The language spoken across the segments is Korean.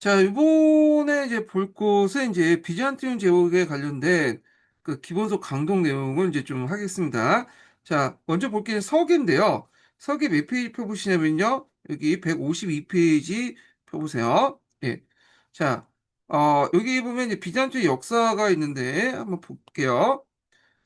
자, 이번에 이제 볼 것은 이제 비잔티움 제국에 관련된 그 기본서 강동 내용을 이제 좀 하겠습니다. 자, 먼저 볼 게 서기인데요. 서기 몇 페이지 펴보시냐면요. 여기 152페이지 펴보세요. 예. 자, 여기 보면 이제 비잔티움 역사가 있는데 한번 볼게요.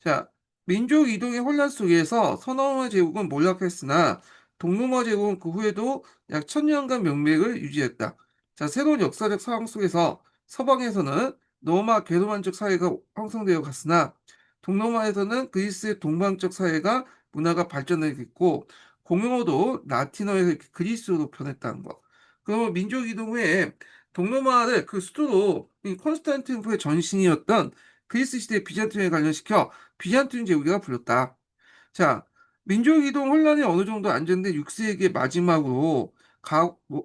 자, 민족 이동의 혼란 속에서 서너마 제국은 몰락했으나 동로마 제국은 그 후에도 약 1000년간 명맥을 유지했다. 자, 새로운 역사적 상황 속에서 서방에서는 로마 괴로만적 사회가 형성되어 갔으나 동로마에서는 그리스의 동방적 사회가 문화가 발전했고 공용어도 라틴어에서 그리스어로 변했다는 거. 그러면 민족 이동 후에 동로마를 그 수도로 이 콘스탄티노플의 전신이었던 그리스 시대 비잔틴에 관련시켜 비잔틴 제국이라 불렸다. 자, 민족이동 혼란이 어느 정도 안정된 6세기의 마지막으로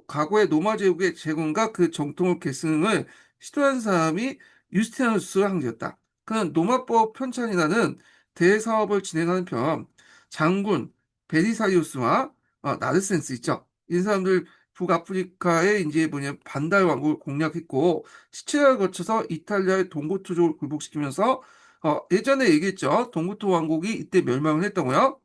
과거의 로마 제국의 재건과 그 정통을 계승을 시도한 사람이 유스티누스 황제였다. 그는 로마법 편찬이라는 대사업을 진행하는 편 장군 베리사리우스와 나르센스 있죠. 이 사람들 북아프리카의 이제 반달 왕국을 공략했고 시치리아를 거쳐서 이탈리아의 동고토족을 굴복시키면서 예전에 얘기했죠. 동고토 왕국이 이때 멸망을 했다고요.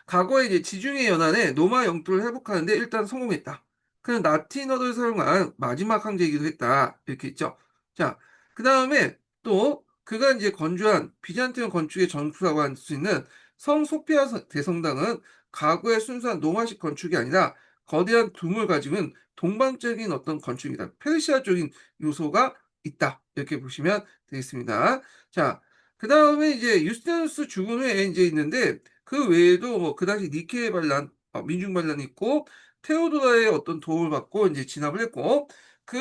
과거에 이제 지중해 연안에 노마 영토를 회복하는데 일단 성공했다. 그는 라틴어를 사용한 마지막 황제이기도 했다. 이렇게 있죠. 자, 그 다음에 또 그가 이제 건주한 비잔티움 건축의 전투라고 할 수 있는 성 소피아 대성당은 과거의 순수한 노마식 건축이 아니라 거대한 둠을 가지고 동방적인 어떤 건축이다. 페르시아적인 요소가 있다. 이렇게 보시면 되겠습니다. 자, 그 다음에 이제 유스티누스 죽은 후에 이제 있는데 그 외에도 뭐 그 당시 니케 반란, 민중 반란이 있고 테오도라의 어떤 도움을 받고 이제 진압을 했고 그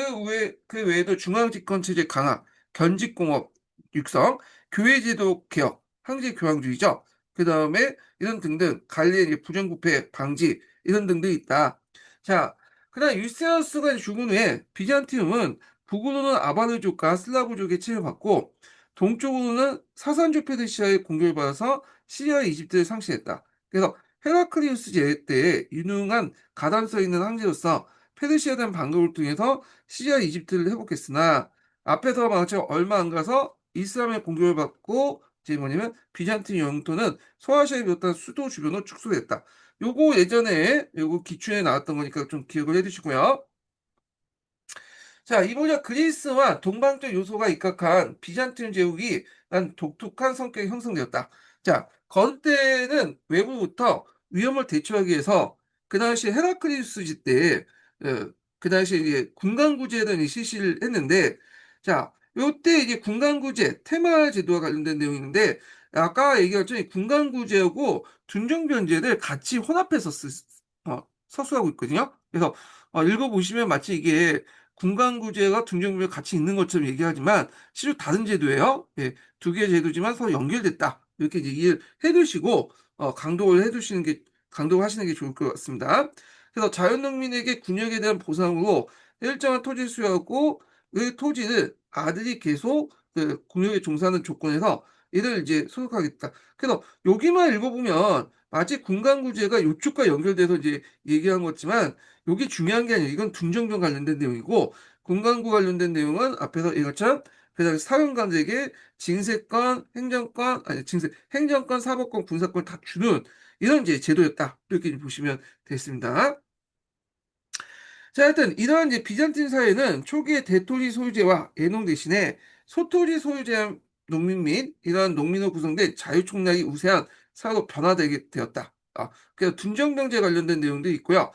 외에도 중앙 집권 체제 강화, 견직공업 육성, 교회제도 개혁, 황제 교황주의죠. 그 다음에 이런 등등 관리의 이제 부정부패 방지 이런 등등이 있다. 자, 그다음 유스티누스가 죽은 후에 비잔티움은 북으로는 아바르족과 슬라브족의 침을 받고 동쪽으로는 사산족 페르시아의 공격을 받아서 시리아 이집트를 상실했다. 그래서 헤라클리우스 제때 에 유능한 가담서 있는 황제로서 페르시아에 대한 반격을 통해서 시리아 이집트를 회복했으나 앞에서 마치 얼마 안 가서 이슬람의 공격을 받고 이제 뭐냐면 비잔틴 영토는 소아시아에 비롯한 수도 주변으로 축소됐다. 요거 예전에 요거 기출에 나왔던 거니까 좀 기억을 해두시고요. 자, 이보자 그리스와 동방적 요소가 입각한 비잔틴 제국이 난 독특한 성격이 형성되었다. 자, 건때는 외부부터 위험을 대처하기 위해서 그 당시 헤라클리우스 때, 그 당시 이제 군강구제를 실시를 했는데, 자, 요때 이제 군강구제, 테마 제도와 관련된 내용인데, 아까 얘기했죠. 이 군강구제하고 둔정변제를 같이 혼합해서 서술하고 있거든요. 그래서 읽어보시면 마치 이게 군강구제가 둔정부에 같이 있는 것처럼 얘기하지만 실제로 다른 제도예요. 예, 두 개의 제도지만 서로 연결됐다. 이렇게 얘기를 해두시고 강조를 해두시는 게 강조하시는 게 좋을 것 같습니다. 그래서 자연농민에게 군역에 대한 보상으로 일정한 토지 수여하고 그 토지를 아들이 계속 그 군역에 종사하는 조건에서 이를 이제 소속하겠다. 그래서 여기만 읽어보면 마치 군강구제가 요쪽과 연결돼서 이제 얘기한 거지만 이게 중요한 게 아니에요. 이건 둔정병 관련된 내용이고 군강구 관련된 내용은 앞에서 이것처럼 그다음에 사령관들에게 징세권, 행정권, 아니 징세, 행정권, 사법권, 군사권 다 주는 이런 이제 제도였다. 이렇게 보시면 됐습니다. 자, 하여튼 이러한 이제 비잔틴 사회는 초기에 대토지 소유제와 예농 대신에 소토지 소유제한 농민 및 이러한 농민으로 구성된 자유총량이 우세한 사회로 변화되게 되었다. 그래서 둔정병제 관련된 내용도 있고요.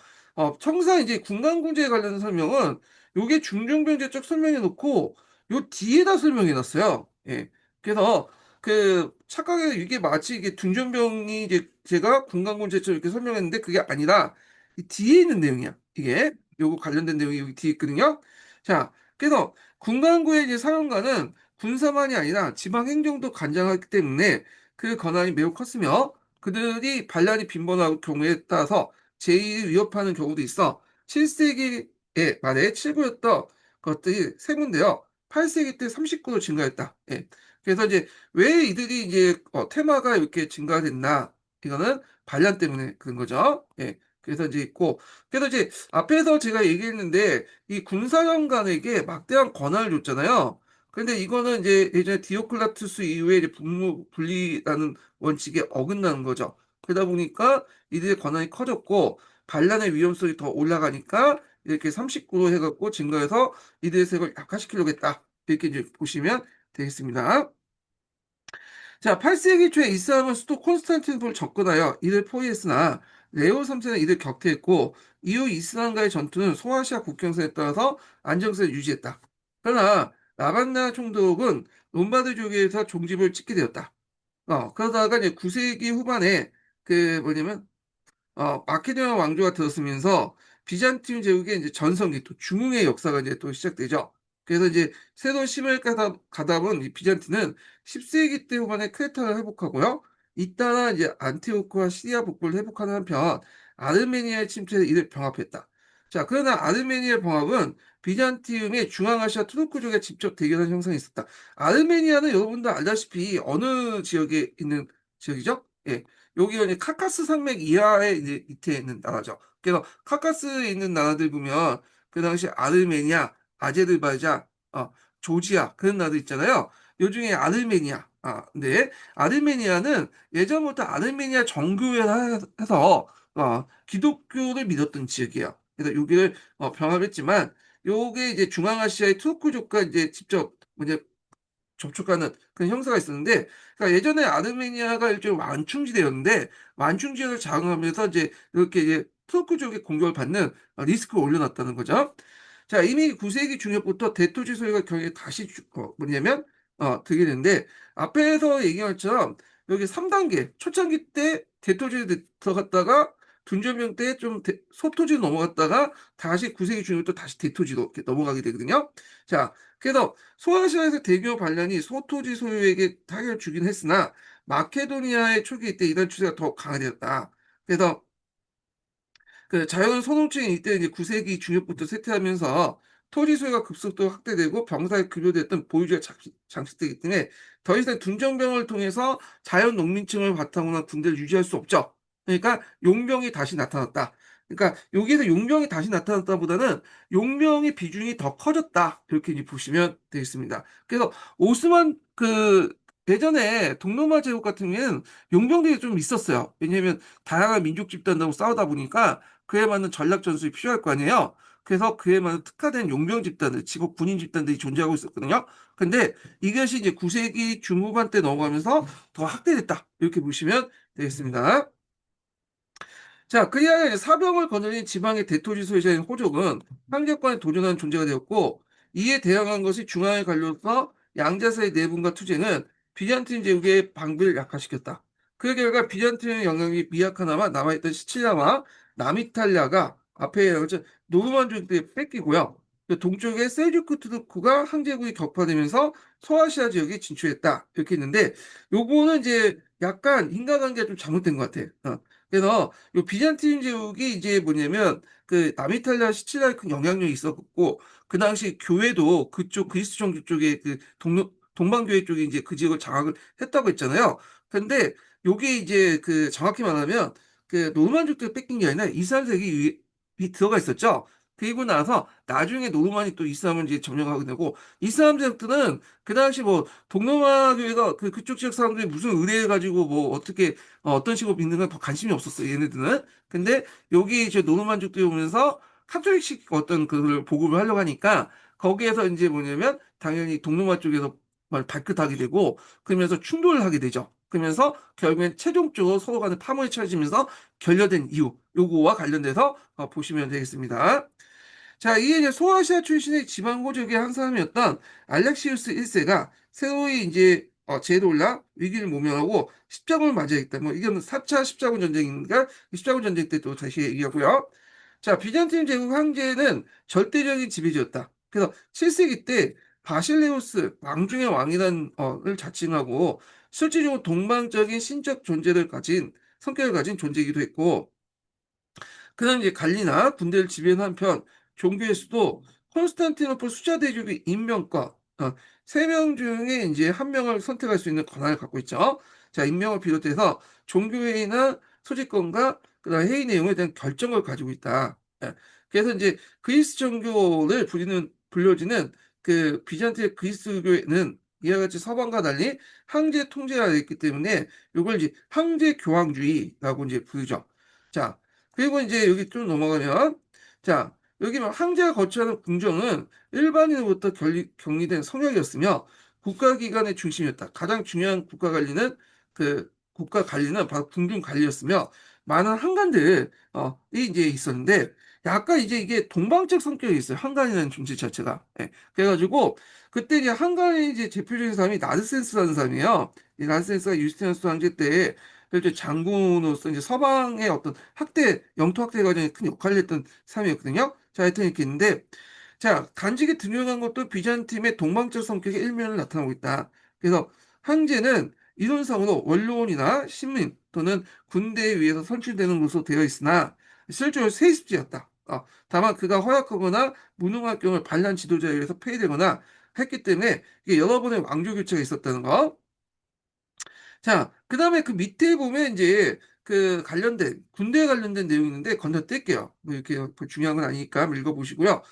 청사 이제 군강군제에 관련된 설명은 요게 중종병제적 설명해 놓고 요 뒤에다 설명해 놨어요. 예. 그래서 그 착각해서 이게 마치 이게 둔정병이 이제 제가 군강군제처럼 이렇게 설명했는데 그게 아니라 이 뒤에 있는 내용이야. 이게. 요거 관련된 내용이 여기 뒤에 있거든요. 자, 그래서 군간구의 이제 사령관은 군사만이 아니라 지방 행정도 관장하기 때문에 그 권한이 매우 컸으며 그들이 반란이 빈번한 경우에 따라서 제의를 위협하는 경우도 있어 7세기에 말에 7구였던 것들이 세분되어 8세기 때 39로 증가했다. 예. 그래서 이제 왜 이들이 이제 테마가 이렇게 증가됐나? 이거는 반란 때문에 그런 거죠. 예. 그래서 이제 있고, 그래서 이제 앞에서 제가 얘기했는데 이 군사령관에게 막대한 권한을 줬잖아요. 근데 이거는 이제 예전에 디오클라투스 이후에 이제 분무 분리라는 원칙에 어긋나는 거죠. 그러다 보니까 이들의 권한이 커졌고 반란의 위험성이 더 올라가니까 이렇게 39로 해갖고 증가해서 이들의 세력을 약화시키려고 했다. 이렇게 이제 보시면 되겠습니다. 자, 8세기 초에 이스라엘은 수도 콘스탄티노플을 접근하여 이를 포위했으나 레오 3세는 이를 격퇴했고 이후 이스라엘과의 전투는 소아시아 국경선에 따라서 안정세를 유지했다. 그러나 라반나 총독은 롬바드족에서 종집을 찍게 되었다. 그러다가 이제 9세기 후반에 그 뭐냐면 마케도니아 왕조가 들었으면서 비잔티움 제국의 이제 전성기 또 중흥의 역사가 이제 또 시작되죠. 그래서 이제 새로운 힘을 가다 본 이 비잔티는 10세기 때 후반에 크레타를 회복하고요. 잇따라 이제 안티오크와 시리아 북부를 회복하는 한편 아르메니아의 침투에 이를 병합했다. 자, 그러나 아르메니아 병합은 비잔티움의 중앙아시아 투르크족에 직접 대결한 형상이 있었다. 아르메니아는 여러분들 알다시피 어느 지역에 있는 지역이죠? 예. 여기가 이제 카카스 산맥 이하에 이제 밑에 있는 나라죠. 그래서 카카스에 있는 나라들 보면 그 당시 아르메니아, 아제르바이잔, 조지아 그런 나라들 있잖아요. 요 중에 아르메니아, 네, 아르메니아는 예전부터 아르메니아 정교회라 해서 기독교를 믿었던 지역이에요. 그래서 여기를 병합했지만 요게 이제 중앙아시아의 투르크족과 이제 직접 뭐냐 접촉하는 그런 형사가 있었는데, 그러니까 예전에 아르메니아가 일종의 완충지대였는데 완충지대를 장악하면서 이제 이렇게 이제 터크족의 공격을 받는 리스크를 올려놨다는 거죠. 자, 이미 9세기 중엽부터 대토지 소유가 경에 다시 뭐냐면 들게 되는데 앞에서 얘기한 것처럼 여기 3단계 초창기 때 대토지에 들어갔다가 둔전명 때 좀 소토지로 넘어갔다가 다시 9세기 중엽부터 다시 대토지로 이렇게 넘어가게 되거든요. 자, 그래서 소아시아에서 대규모 반란이 소토지 소유에게 타격을 주긴 했으나 마케도니아의 초기 때 이런 추세가 더 강화되었다. 그래서 그 자연 소동층이 이때 이제 9세기 중엽부터 쇠퇴하면서 토지 소유가 급속도로 확대되고 병사에 급여됐던 보유지가 장식되기 때문에 더 이상 둔정병을 통해서 자연 농민층을 바탕으로 한 군대를 유지할 수 없죠. 그러니까 용병이 다시 나타났다. 그러니까 여기에서 용병이 다시 나타났다보다는 용병의 비중이 더 커졌다. 이렇게 이제 보시면 되겠습니다. 그래서 오스만 예전에 동로마 제국 같은 경우에는 용병들이 좀 있었어요. 왜냐하면 다양한 민족 집단하고 싸우다 보니까 그에 맞는 전략 전술이 필요할 거 아니에요. 그래서 그에 맞는 특화된 용병 집단들, 직업 군인 집단들이 존재하고 있었거든요. 근데 이것이 이제 9세기 중후반 때 넘어가면서 더 확대됐다. 이렇게 보시면 되겠습니다. 자, 그리하여 이제 사병을 거느린 지방의 대토지 소유자인 호족은 상계권에 도전하는 존재가 되었고, 이에 대항한 것이 중앙의 관료로서 양자사의 내분과 투쟁은 비잔틴 제국의 방비를 약화시켰다. 그 결과 비잔틴의 영향이 미약하나마 남아있던 시칠리아와 남이탈리아가 앞에 노르만족 때 뺏기고요. 그 동쪽의 셀주크 투르크가 항제국이 격파되면서 소아시아 지역에 진출했다. 이렇게 있는데, 요거는 이제 약간 인과관계가 좀 잘못된 것 같아. 그래서 요 비잔틴 제국이 이제 뭐냐면 그 남이탈리아 시칠리아에 큰 영향력이 있었고 그 당시 교회도 그쪽 그리스 종교 쪽에 그 동방교회 쪽에 이제 그 지역을 장악을 했다고 했잖아요. 근데 요게 이제 그 정확히 말하면 그 노르만족들 뺏긴 게 아니라 이스라엘색이 들어가 있었죠. 그리고 나서 나중에 노르만이 또 이슬람을 이제 점령하게 되고 이슬람 세력들은 그 당시 뭐 동로마 교회가 그쪽 지역 사람들이 무슨 의뢰해 가지고 뭐 어떻게 어떤 식으로 믿는 건 관심이 없었어요, 얘네들은. 근데 여기 이제 노르만족들이 오면서 카톨릭식 어떤 그걸 보급을 하려고 하니까 거기에서 이제 뭐냐면 당연히 동로마 쪽에서 발끝하게 되고 그러면서 충돌을 하게 되죠. 그러면서 결국엔 최종적으로 서로 간에 파문이 처해지면서 결렬된 이유 요거와 관련돼서 보시면 되겠습니다. 자, 이게 이제 소아시아 출신의 지방 호족의 한 사람이었던 알렉시우스 1세가 새로이 이제 제도 올라 위기를 모면하고 십자군을 맞이했다. 뭐 이건 4차 십자군 전쟁인가? 십자군 전쟁 때 또 다시 얘기하고요. 자, 비잔틴 제국 황제는 절대적인 지배자였다. 그래서 7세기 때 바실레우스 왕중의 왕이라는 을 자칭하고 실질적으로 동방적인 신적 존재를 가진 성격을 가진 존재이기도 했고 그는 이제 갈리나 군대를 지배한 한편 종교에서도 콘스탄티노플 수자 대주교 임명과 3명 중에 이제 한 명을 선택할 수 있는 권한을 갖고 있죠. 자, 임명을 비롯해서 종교회의나 소집권과 그다음에 회의 내용에 대한 결정을 가지고 있다. 예. 그래서 이제 그리스 정교를 불려지는 그 비잔티의 그리스교회는 이와 같이 서방과 달리 황제 통제가 있기 때문에 요걸 이제 황제 교황주의라고 이제 부르죠. 자, 그리고 이제 여기 좀 넘어가면 자, 여기 막 황제가 거처하는 궁정은 일반인으로부터 격리된 성역이었으며 국가기관의 중심이었다. 가장 중요한 국가 관리는 바로 궁중 관리였으며 많은 한관들 이 이제 있었는데 약간 이제 이게 동방적 성격이 있어요. 한간이라는 존재 자체가. 예. 그래가지고 그때 이제 한간의 이제 대표적인 사람이 나르센스라는 사람이에요. 이 나르센스가 유스티누스 황제 때 이제 장군으로서 이제 서방의 어떤 영토 학대 과정에 큰 역할을 했던 사람이었거든요. 자, 하여튼 이렇게 있는데 자, 간직이 등용한 것도 비잔팀의 동방적 성격의 일면을 나타나고 있다. 그래서 황제는 이론상으로 원로원이나 신민 또는 군대에 의해서 선출되는 것으로 되어 있으나 실제로 세습지였다. 다만 그가 허약하거나 무능할 경우 반란 지도자에 의해서 폐위되거나 했기 때문에 이게 여러 번의 왕조 교체가 있었다는 거. 자, 그 다음에 그 밑에 보면 이제 그 관련된, 군대에 관련된 내용이 있는데 건너뛸게요. 뭐 이렇게 중요한 건 아니니까 한번 읽어보시고요.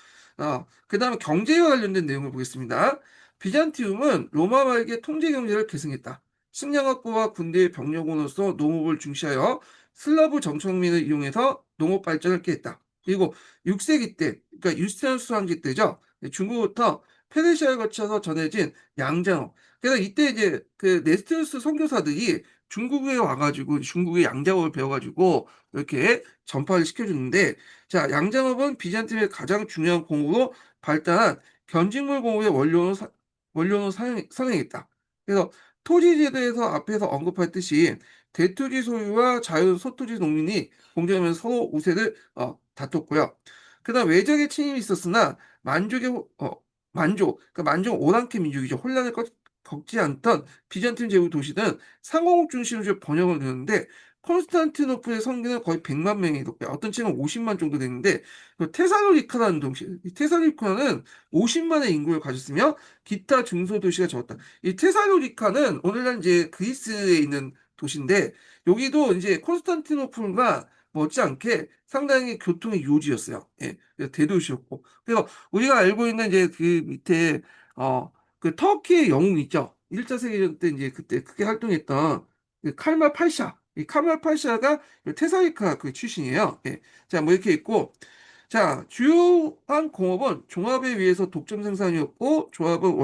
그 다음에 경제와 관련된 내용을 보겠습니다. 비잔티움은 로마 말기에 통제 경제를 계승했다. 식량 확보와 군대의 병력으로서 농업을 중시하여 슬라브 정착민을 이용해서 농업 발전을 꾀했다. 그리고 6세기 때, 그러니까 유스티누스 황제 때죠. 중국부터 페르시아에 거쳐서 전해진 양장업, 그래서 이때 이제 그 네스토스 선교사들이 중국에 와가지고 중국의 양장업을 배워가지고 이렇게 전파를 시켜주는데 자 양장업은 비잔팀의 가장 중요한 공으로 발달한 견직물 공업의 원료로 선행했다. 그래서 토지 제도에서 앞에서 언급했듯이 대토지 소유와 자연 소토지 농민이 공존하면서 서로 우세를 다퉜고요. 그다음 외적의 침입이 있었으나 그러니까 만족 오랑캐 민족이죠. 혼란을 겪지 않던 비잔틴 제국 도시는 상공업 중심으로 번영을 이루는데 콘스탄티노플의 성기는 거의 100만 명이 넘고요. 어떤 책은 50만 정도 되는데 그 테살로니카라는 도시, 이 테살로니카는 50만의 인구를 가졌으며 기타 중소도시가 적었다. 이 테살로니카는 오늘날 이제 그리스에 있는 도시인데 여기도 이제 콘스탄티노플과 못지않게 상당히 교통의 요지였어요. 예, 대도시였고. 그래서 우리가 알고 있는 이제 그 밑에 그 터키의 영웅 있죠. 1차 세계대전 때 이제 그때 크게 활동했던 그 칼말 파샤. 이 칼말 파샤가 테사리카 그 출신이에요. 예. 자, 뭐 이렇게 있고, 자, 주요한 공업은 종합에 의해서 독점 생산이었고, 조합은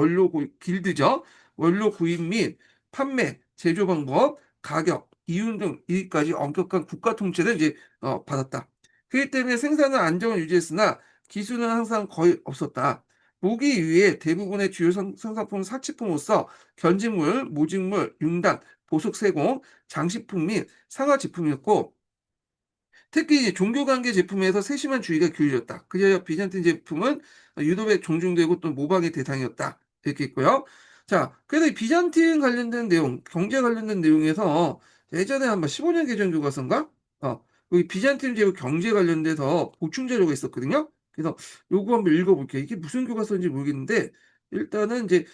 길드죠. 원료 구입 및 판매, 제조 방법, 가격, 이윤 등 이까지 엄격한 국가 통제를 이제 받았다. 그렇기 때문에 생산은 안정을 유지했으나 기술은 항상 거의 없었다. 무기 이외에 대부분의 주요 생산품 사치품으로서 견직물, 모직물, 융단, 보석 세공, 장식품 및 상하 제품이었고 특히 이제 종교관계 제품에서 세심한 주의가 기울여졌다. 그리하여 비잔틴 제품은 유럽에 존중되고 또 모방의 대상이었다. 이렇게 있고요. 자, 그래서 이 비잔틴 관련된 내용, 경제 관련된 내용에서 예전에 한번 15년 개정 교과서인가? 여기 비잔틴 제국 경제 관련돼서 보충 자료가 있었거든요. 그래서 요거 한번 읽어볼게요. 이게 무슨 교과서인지 모르겠는데 일단은 이제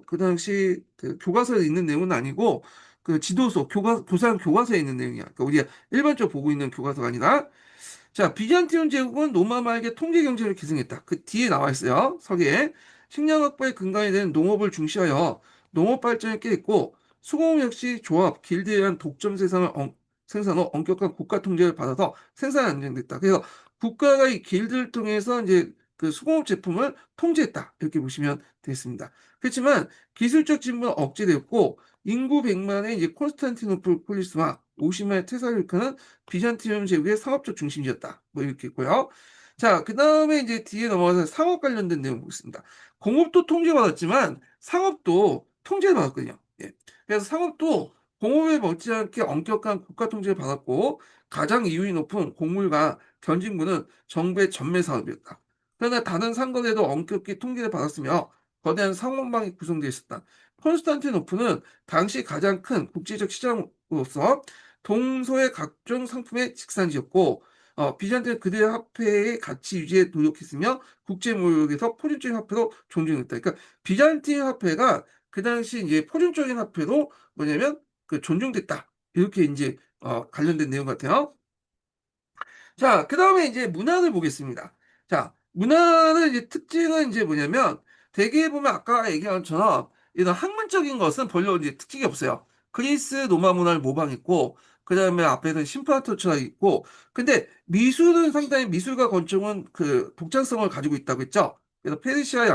그 당시 그 교과서에 있는 내용은 아니고 그 지도서 교사용 교과서에 있는 내용이야. 그러니까 우리가 일반적으로 보고 있는 교과서가 아니라 자, 비잔티움 제국은 로마 말기에 통제 경제를 기승했다. 그 뒤에 나와 있어요. 서기에. 식량 확보의 근간이 되는 농업을 중시하여 농업 발전을 꾀했고 수공업 역시 조합, 길드에 의한 독점 생산 후 엄격한 국가 통제를 받아서 생산이 안정됐다. 그래서 국가가 이 길드를 통해서 이제 그 수공업 제품을 통제했다. 이렇게 보시면 되겠습니다. 그렇지만 기술적 진보는 억제되었고 인구 100만의 이제 콘스탄티노플 폴리스와 50만의 테살리카는 비잔티움 제국의 상업적 중심지였다. 뭐 이렇게 있고요. 자, 그 다음에 이제 뒤에 넘어가서 상업 관련된 내용 보겠습니다. 공업도 통제받았지만 상업도 통제를 받았거든요. 예. 그래서 상업도 공업에 못지않게 엄격한 국가 통제를 받았고 가장 이윤이 높은 곡물과 견직물은 정부의 전매 사업이었다. 그러나 다른 상권에도 엄격히 통제를 받았으며 거대한 상업망이 구성되어 있었다. 콘스탄티노플은 당시 가장 큰 국제적 시장으로서 동서의 각종 상품의 직산지였고 비잔틴은 그들의 화폐의 가치 유지에 노력했으며 국제무역에서 포괄적인 화폐로 존중했다. 그러니까 비잔틴 화폐가 그 당시 이제 표준적인 화폐로 뭐냐면 그 존중됐다. 이렇게 이제 관련된 내용 같아요. 자, 그 다음에 이제 문화를 보겠습니다. 자, 문화는 이제 특징은 이제 뭐냐면, 대개 보면 아까 얘기한 것처럼, 이런 학문적인 것은 별로 이제 특징이 없어요. 그리스 로마 문화를 모방했고, 그 다음에 앞에서 심파토츠가 있고, 근데 미술은 상당히 미술과 건축은 그 독창성을 가지고 있다고 했죠. 그래서 페르시아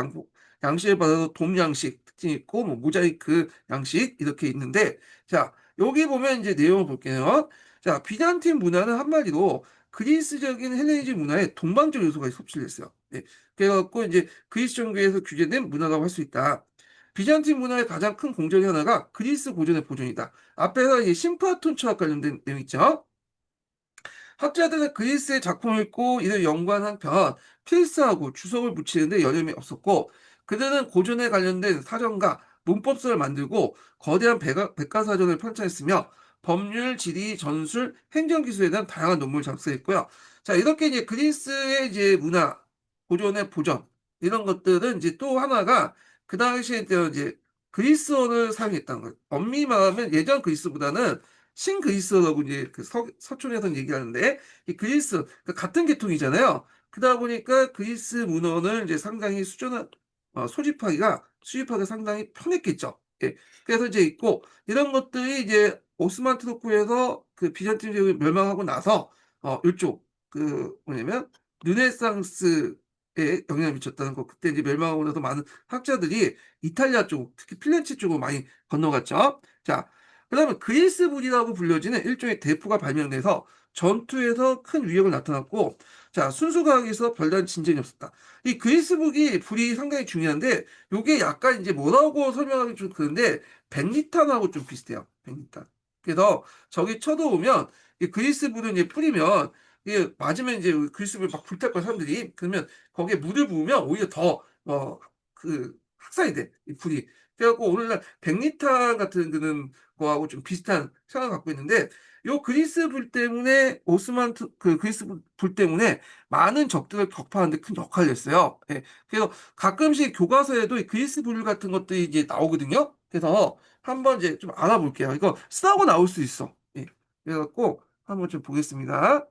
양식을 받아서 동양식 특징이 있고, 뭐 모자이크 양식 이렇게 있는데, 자, 여기 보면 이제 내용을 볼게요. 자, 비잔틴 문화는 한마디로 그리스적인 헬레니즘 문화에 동방적 요소가 섭취를 했어요. 네. 그래갖고 이제 그리스 정교에서 규제된 문화라고 할 수 있다. 비잔틴 문화의 가장 큰 공적이 하나가 그리스 고전의 보존이다. 앞에서 이제 심파톤처와 관련된 내용 있죠. 학자들은 그리스의 작품을 읽고 이를 연구한 한편 필사하고 주석을 붙이는데 여념이 없었고 그들은 고전에 관련된 사전과 문법서를 만들고 거대한 백과사전을 편찬했으며 법률, 지리, 전술, 행정기술에 대한 다양한 논문을 작성했고요. 자, 이렇게 이제 그리스의 이제 문화, 고전의 보전 이런 것들은 이제 또 하나가 그 당시에 이제 그리스어를 사용했다는 거예요. 엄밀히 말하면 예전 그리스보다는 신그리스어라고 이제 그 서촌에서는 얘기하는데 이 그리스 그 같은 계통이잖아요. 그러다 보니까 그리스 문헌을 이제 상당히 수집하기가 상당히 편했겠죠. 예. 그래서 이제 있고 이런 것들이 이제 오스만 투르크에서 그 비잔틴 제국이 멸망하고 나서 이쪽 그 뭐냐면 르네상스에 영향을 미쳤다는 거. 그때 이제 멸망하고 나서 많은 학자들이 이탈리아 쪽, 특히 필렌체 쪽으로 많이 건너갔죠. 자, 그다음에 그리스불이라고 불려지는 일종의 대포가 발명돼서 전투에서 큰 위력을 나타났고, 자, 순수과학에서 별다른 진전이 없었다. 이 그리스북이 불이 상당히 중요한데, 요게 약간 이제 뭐라고 설명하기 좀 그런데, 백리탄하고 좀 비슷해요. 백리탄. 그래서 저기 쳐다보면, 이 그리스불을 이제 뿌리면, 이게 맞으면 이제 그리스불 막 불탈 거야, 사람들이. 그러면 거기에 물을 부으면 오히려 더, 확산이 돼, 이 불이. 그래갖고 오늘날 백리탄 같은 그는 거하고 좀 비슷한 생각을 갖고 있는데 요 그리스 불 때문에 그 그리스 불 때문에 많은 적들을 격파하는 데 큰 역할을 했어요. 예. 그래서 가끔씩 교과서에도 이 그리스 불 같은 것들이 이제 나오거든요. 그래서 한번 이제 좀 알아볼게요. 이거 쓰라고 나올 수 있어. 예. 그래갖고 한번 좀 보겠습니다.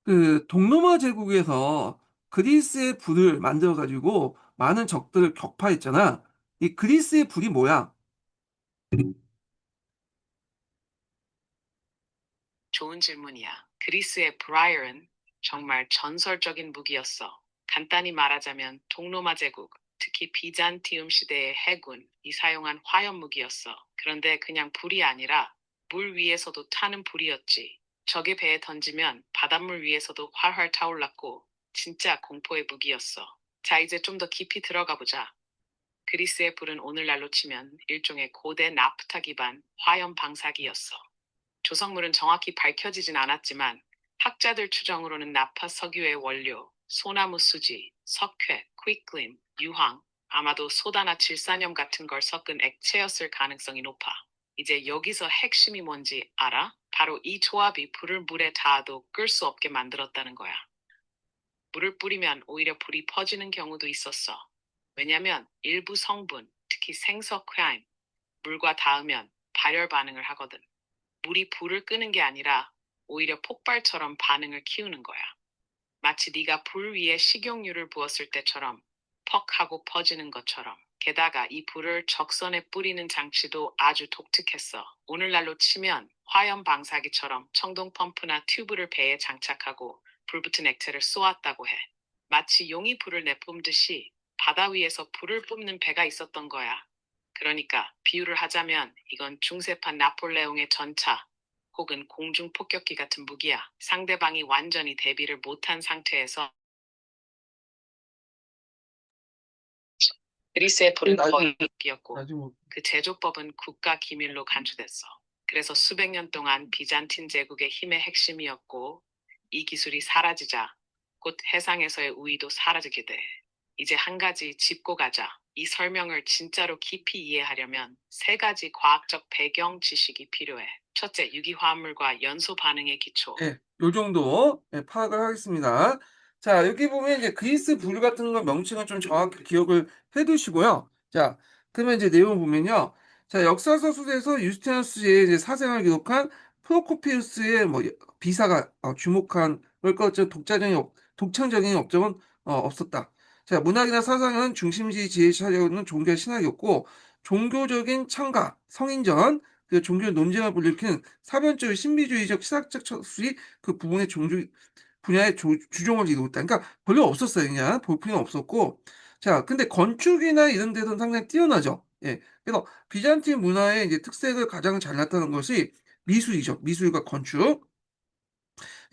그 동로마 제국에서 그리스의 불을 만들어 가지고 많은 적들을 격파했잖아. 이 그리스의 불이 뭐야? 좋은 질문이야. 그리스의 브라이언은 정말 전설적인 무기였어. 간단히 말하자면 동로마 제국, 특히 비잔티움 시대의 해군이 사용한 화염 무기였어. 그런데 그냥 불이 아니라 물 위에서도 타는 불이었지. 적의 배에 던지면 바닷물 위에서도 활활 타올랐고 진짜 공포의 무기였어. 자, 이제 좀 더 깊이 들어가 보자. 그리스의 불은 오늘날로 치면 일종의 고대 나프타 기반 화염 방사기였어. 조성물은 정확히 밝혀지진 않았지만 학자들 추정으로는 나파 석유의 원료, 소나무 수지, 석회, 퀴클린, 유황, 아마도 소다나 질산염 같은 걸 섞은 액체였을 가능성이 높아. 이제 여기서 핵심이 뭔지 알아? 바로 이 조합이 불을 물에 닿아도 끌 수 없게 만들었다는 거야. 물을 뿌리면 오히려 불이 퍼지는 경우도 있었어. 왜냐면 일부 성분, 특히 생석회암, 물과 닿으면 발열 반응을 하거든. 물이 불을 끄는 게 아니라 오히려 폭발처럼 반응을 키우는 거야. 마치 네가 불 위에 식용유를 부었을 때처럼 퍽 하고 퍼지는 것처럼. 게다가 이 불을 적선에 뿌리는 장치도 아주 독특했어. 오늘날로 치면 화염 방사기처럼 청동 펌프나 튜브를 배에 장착하고 불붙은 액체를 쏘았다고 해. 마치 용이 불을 내뿜듯이 바다 위에서 불을 뿜는 배가 있었던 거야. 그러니까 비유를 하자면 이건 중세판 나폴레옹의 전차 혹은 공중 폭격기 같은 무기야. 상대방이 완전히 대비를 못한 상태에서 그리스의 불은 거의 무기였고 나중에 뭐- 그 제조법은 국가 기밀로 간주됐어. 그래서 수백 년 동안 비잔틴 제국의 힘의 핵심이었고 이 기술이 사라지자 곧 해상에서의 우위도 사라지게 돼. 이제 한 가지 짚고 가자. 이 설명을 진짜로 깊이 이해하려면 세 가지 과학적 배경 지식이 필요해. 첫째, 유기화합물과 연소 반응의 기초. 예. 요 정도 파악을 하겠습니다. 자, 여기 보면 이제 그리스 불 같은 거 명칭은 좀 정확히 기억을 해 두시고요. 자, 그러면 이제 내용을 보면요. 자, 역사서술에서 유스티누스의 이제 사생을 기록한 프로코피우스의 뭐 비사가 주목한 걸것처럼 독창적인 업적은 없었다. 자, 문학이나 사상은 중심지 지혜 차려는 종교 신학이었고 종교적인 창가, 성인전, 그 종교 논쟁을 불리키는 사변적 신비주의적 시학적 처술이 그 부분의 분야의 주종을 이루었다. 그러니까 별로 없었어요. 그냥 볼품이 없었고. 자, 근데 건축이나 이런 데서는 상당히 뛰어나죠. 예. 그래서 비잔틴 문화의 이제 특색을 가장 잘 나타낸 것이 미술이죠. 미술과 건축.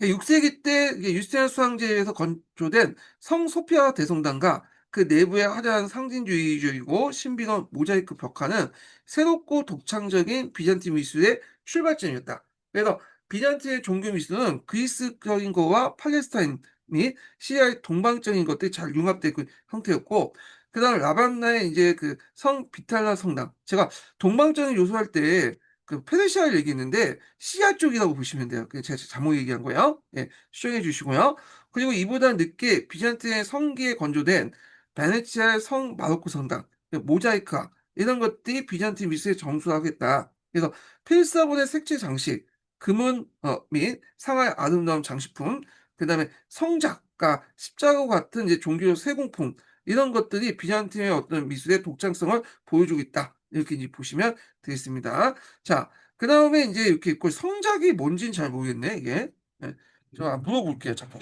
6세기 때 이게 유스티누스 황제에서 건조된 성 소피아 대성당과 그 내부의 화려한 상징주의적이고 신비로운 모자이크 벽화는 새롭고 독창적인 비잔틴 미술의 출발점이었다. 그래서 비잔틴의 종교 미술은 그리스적인 거와 팔레스타인 및 시리아의 동방적인 것들이 잘 융합된 그 형태였고, 그다음 라반나의 이제 그 성 비탈라 성당. 제가 동방적인 요소 할 때 그 페르시아를 얘기했는데 시아 쪽이라고 보시면 돼요. 그 제가 잘못 얘기한 거예요. 예, 수정해 주시고요. 그리고 이보다 늦게 비잔틴의 성기에 건조된 베네치아의 성 마르코 성당, 그 모자이크화 이런 것들이 비잔틴 미술의 정수하겠다. 그래서 필사본의 색채 장식, 금은 및 상하의 아름다운 장식품, 그다음에 성작가, 십자가 같은 이제 종교적 세공품 이런 것들이 비잔틴의 어떤 미술의 독창성을 보여주고 있다. 이렇게 이제 보시면 되겠습니다. 자, 그다음에 인제 이렇게 있고 성작이 뭔진 잘 모르겠네 이게. 예. 제가 물어볼게요 잠깐.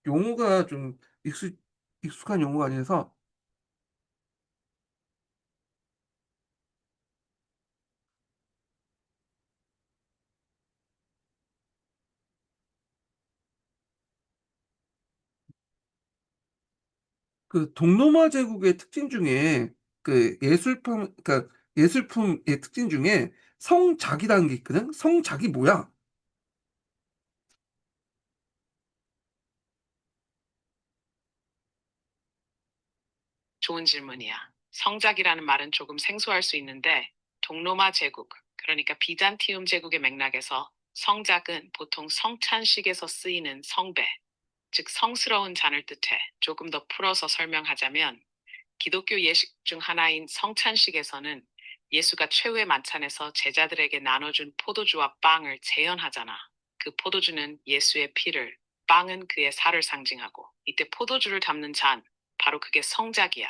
용어가 좀 익숙한 용어가 아니라서. 그 동로마 제국의 특징 중에 그 예술품의 특징 중에 성작이라는 게 있거든. 성작이 뭐야? 좋은 질문이야. 성작이라는 말은 조금 생소할 수 있는데 동로마 제국, 그러니까 비잔티움 제국의 맥락에서 성작은 보통 성찬식에서 쓰이는 성배, 즉 성스러운 잔을 뜻해. 조금 더 풀어서 설명하자면 기독교 예식 중 하나인 성찬식에서는 예수가 최후의 만찬에서 제자들에게 나눠준 포도주와 빵을 재현하잖아. 그 포도주는 예수의 피를, 빵은 그의 살을 상징하고, 이때 포도주를 담는 잔, 바로 그게 성작이야.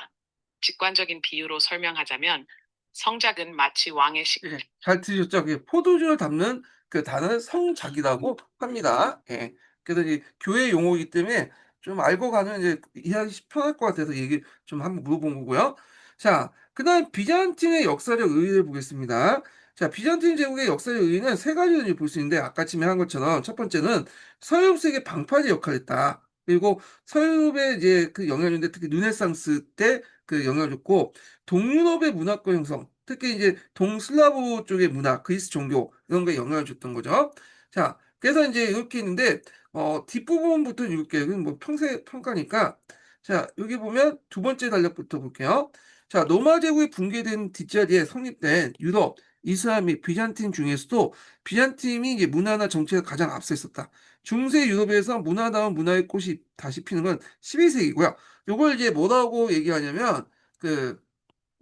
직관적인 비유로 설명하자면 성작은 마치 왕의 예. 잘 들으셨죠? 그게 포도주를 담는 그 단어를 성작이라고 합니다. 예. 그래서 이 교회 용어이기 때문에 좀 알고 가면 이제 이해하기 편할 것 같아서 얘기 좀 한번 물어본 거고요. 자, 그다음 비잔틴의 역사적 의의를 보겠습니다. 자, 비잔틴 제국의 역사적 의의는 세 가지로 볼 수 있는데 아까 지명한 것처럼 첫 번째는 서유럽 세계 방파제 역할을 했다. 그리고 서유럽의 이제 그 영향을 줬는데 특히 르네상스 때 그 영향을 줬고 동유럽의 문화권 형성, 특히 이제 동슬라브 쪽의 문화, 그리스 종교 이런 거에 영향을 줬던 거죠. 자, 그래서 이제 이렇게 있는데 뒷부분부터 읽을게요. 이건 뭐 평세 평가니까. 자, 여기 보면 두 번째 단락부터 볼게요. 자, 로마 제국이 붕괴된 뒷자리에 성립된 유럽, 이슬람 및 비잔틴 중에서도 비잔틴이 이제 문화나 정치에 가장 앞서 있었다. 중세 유럽에서 문화다운 문화의 꽃이 다시 피는 건 12세기고요. 요걸 이제 뭐라고 얘기하냐면 그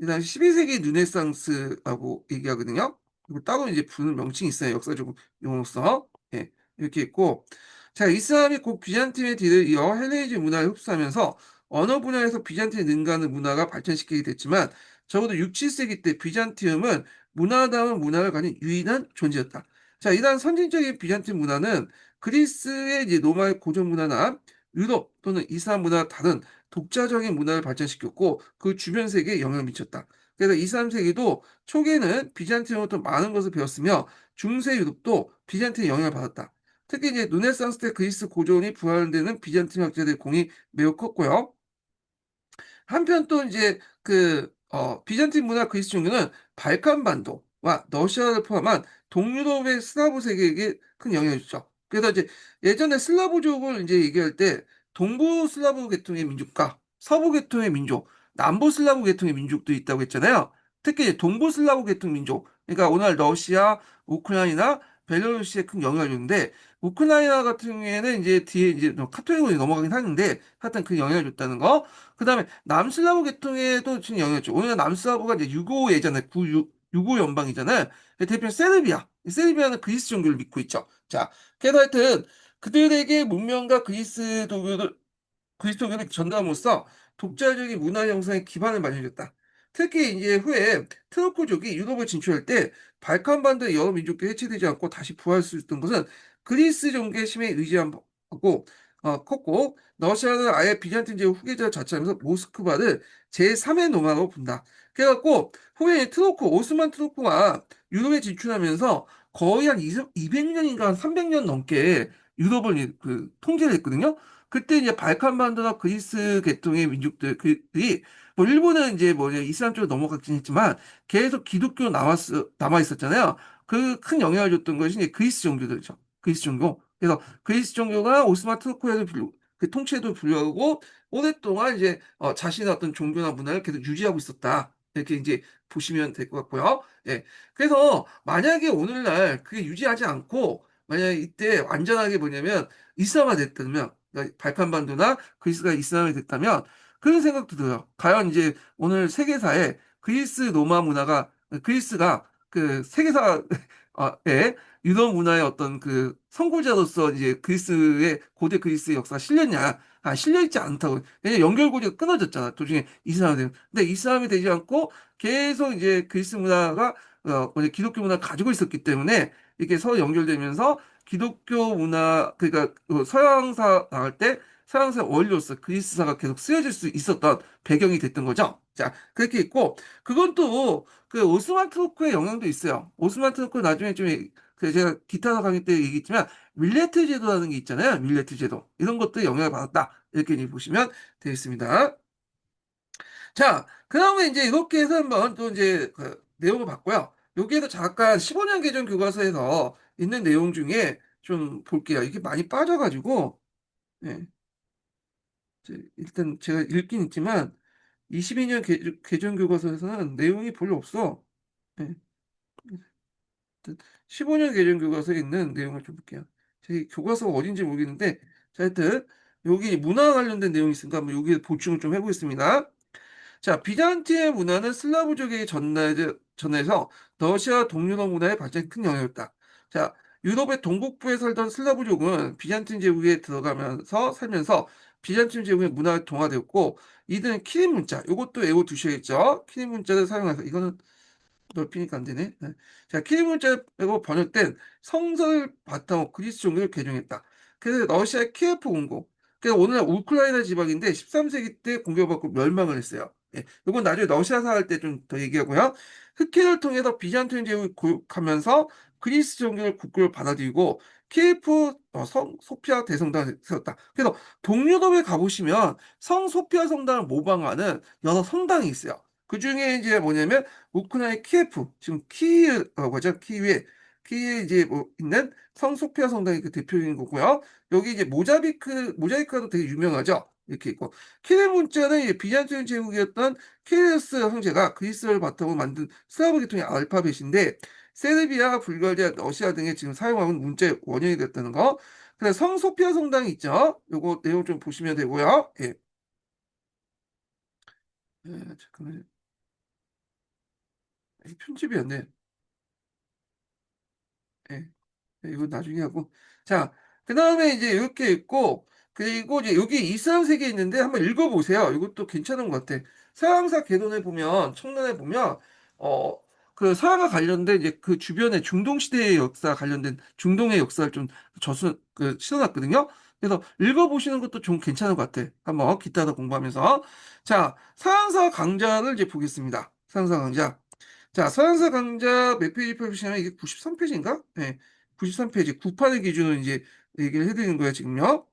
이 당시 12세기 르네상스라고 얘기하거든요. 그리고 따로 이제 부르는 명칭이 있어요. 역사적 용어로서. 예. 이렇게 있고. 자, 이슬람이 곧 비잔틴의 뒤를 이어 헬레니즘 문화를 흡수하면서 언어 분야에서 비잔틴의 능가하는 문화가 발전시키게 됐지만 적어도 6, 7세기 때 비잔티움은 문화다운 문화를 가진 유일한 존재였다. 자, 이러한 선진적인 비잔틴 문화는 그리스의 이제 로마의 고전 문화나 유럽 또는 이슬람 문화와 다른 독자적인 문화를 발전시켰고 그 주변 세계에 영향을 미쳤다. 그래서 2, 3세기도 초기에는 비잔틴으로부터 많은 것을 배웠으며 중세 유럽도 비잔틴의 영향을 받았다. 특히 이제 르네상스 때 그리스 고전이 부활되는 비잔틴 학자들의 공이 매우 컸고요. 한편 또 이제 비잔틴 문화 그리스 종교는 발칸반도와 러시아를 포함한 동유럽의 슬라브 세계에게 큰 영향을 줬죠. 그래서 이제 예전에 슬라브족을 이제 얘기할 때 동부 슬라브 계통의 민족과 서부 계통의 민족, 남부 슬라브 계통의 민족도 있다고 했잖아요. 특히 이제 동부 슬라브 계통 민족, 그러니까 오늘 러시아, 우크라이나, 벨라루시에 큰 영향을 줬는데 우크라이나 같은 경우에는 이제 뒤에 이제 카톨릭으로 넘어가긴 하는데 하여튼 그 영향을 줬다는 거. 그다음에 남슬라브 계통에도 준 영향을 줘. 오히려 남슬라브가 이제 유고 예잖아요. 유고 연방이잖아요. 대표는 세르비아. 세르비아는 그리스 종교를 믿고 있죠. 자, 그래서 하여튼 그들에게 문명과 그리스도교를 전담으로써 독자적인 문화 형성에 기반을 마련해줬다. 특히 이제 후에 트로크족이 유럽을 진출할 때 발칸반도의 여러 민족들이 해체되지 않고 다시 부활할 수 있었던 것은 그리스 종교의 힘에 의지하고 컸고 러시아는 아예 비잔틴 제국 후계자 자체하면서 모스크바를 제3의 로마로 본다. 그래갖고 후에 오스만 트로크가 유럽에 진출하면서 거의 한 200년인가 한 300년 넘게 유럽을 통제를 했거든요. 그때 이제 발칸반도나 그리스 계통의 민족들이 뭐 일본은 이제 뭐 이슬람 쪽으로 넘어갔긴 했지만 계속 기독교 남아 있었잖아요. 그 큰 영향을 줬던 것이 이제 그리스 종교들이죠. 그리스 종교. 그래서 그리스 종교가 오스만 투르크에도 그 통치에도 불구하고 오랫동안 이제 자신의 어떤 종교나 문화를 계속 유지하고 있었다. 이렇게 이제 보시면 될 것 같고요. 예. 그래서 만약에 오늘날 그게 유지하지 않고 만약에 이때 완전하게 뭐냐면 이슬람화 됐다면 그러니까 발칸반도나 그리스가 이슬람이 됐다면 그런 생각도 들어요. 과연 이제 오늘 세계사에 로마 문화가 그리스가 그 세계사에 유럽 문화의 어떤 그 선구자로서 이제 고대 그리스의 역사가 실렸냐? 실려 있지 않다고. 왜냐면 연결고리가 끊어졌잖아. 도중에 이슬람이 되면. 근데 이슬람이 되지 않고 계속 이제 그리스 문화가 뭐냐, 기독교 문화를 가지고 있었기 때문에 이렇게 서로 연결되면서 기독교 문화, 그러니까 서양사 나갈 때 서양사 원리로서 그리스사가 계속 쓰여질 수 있었던 배경이 됐던 거죠. 자, 그렇게 있고, 그건 또 그 오스만 투르크의 영향도 있어요. 오스만 투르크 나중에 좀, 제가 기타 강의 때 얘기했지만, 윌레트 제도라는 게 있잖아요. 윌레트 제도. 이런 것도 영향을 받았다. 이렇게 이제 보시면 되겠습니다. 자, 그 다음에 이제 이렇게 해서 한번 또 이제 그 내용을 봤고요. 여기에서 잠깐 15년 개정 교과서에서 있는 내용 중에 좀 볼게요. 이게 많이 빠져가지고, 예, 일단 제가 읽긴 있지만, 22년 개정 교과서에서는 내용이 별로 없어. 예, 15년 개정 교과서에 있는 내용을 좀 볼게요. 제 교과서가 어딘지 모르겠는데, 자, 하여튼, 여기 문화 관련된 내용이 있으니까 한번 여기에 보충을 좀 해보겠습니다. 자, 비잔티의 문화는 슬라브족에게 전해서 러시아 동유럽 문화의 발전에 큰 영향을 줬다. 자, 유럽의 동북부에 살던 슬라브족은 비잔틴 제국에 들어가면서 살면서 비잔틴 제국의 문화에 동화되었고 이들은 키림 문자, 이것도 외워 두셔야겠죠. 키림 문자를 사용해서 이거는 넓히니까 안 되네. 네. 자, 키리문자로 번역된 성서를 바탕으로 그리스 종교를 개종했다. 그래서 러시아 키예프 공고. 그래서 오늘날 우크라이나 지방인데 13세기 때 공격받고 멸망을 했어요. 예, 이건 나중에 러시아사 할 때 좀 더 얘기하고요. 흑해를 통해서 비잔틴 제국을 고육하면서 그리스 종교를 국교를 받아들이고 키예프 성 소피아 대성당을 세웠다. 그래서 동유럽에 가보시면 성 소피아 성당을 모방하는 여러 성당이 있어요. 그 중에 이제 뭐냐면 우크라이나 키예프, 지금 키예프라고 하죠. 키위에 이제 뭐 있는 성소피아 성당이 그 대표적인 거고요. 여기 이제 모자이크가 되게 유명하죠. 이렇게 있고. 키르 문자는 이제 비잔틴 제국이었던 키르스 황제가 그리스를 바탕으로 만든 슬라브 계통의 알파벳인데, 세르비아, 불가리아, 러시아 등에 지금 사용하는 문자의 원형이 됐다는 거. 그래서 성소피아 성당이 있죠. 요거 내용 좀 보시면 되고요. 예. 잠깐만요. 편집이 안 돼. 예. 네, 이거 나중에 하고. 자, 그 다음에 이제 이렇게 있고, 그리고 이제 여기 이스람 세계 있는데 한번 읽어보세요. 이것도 괜찮은 것 같아. 서양사 개론에 보면, 청란에 보면, 어, 그 서양과 관련된 이제 그 주변에 중동 시대의 역사 관련된 중동의 역사를 좀 실어놨거든요. 그래서 읽어보시는 것도 좀 괜찮은 것 같아. 한번 기타도 공부하면서. 자, 서양사 강좌를 이제 보겠습니다. 서양사 강좌. 자, 서양사 강좌 몇 페이지 펴주시면 이게 93페이지인가? 네. 93페이지, 9판의 기준으로 이제 얘기를 해드리는 거예요, 지금요.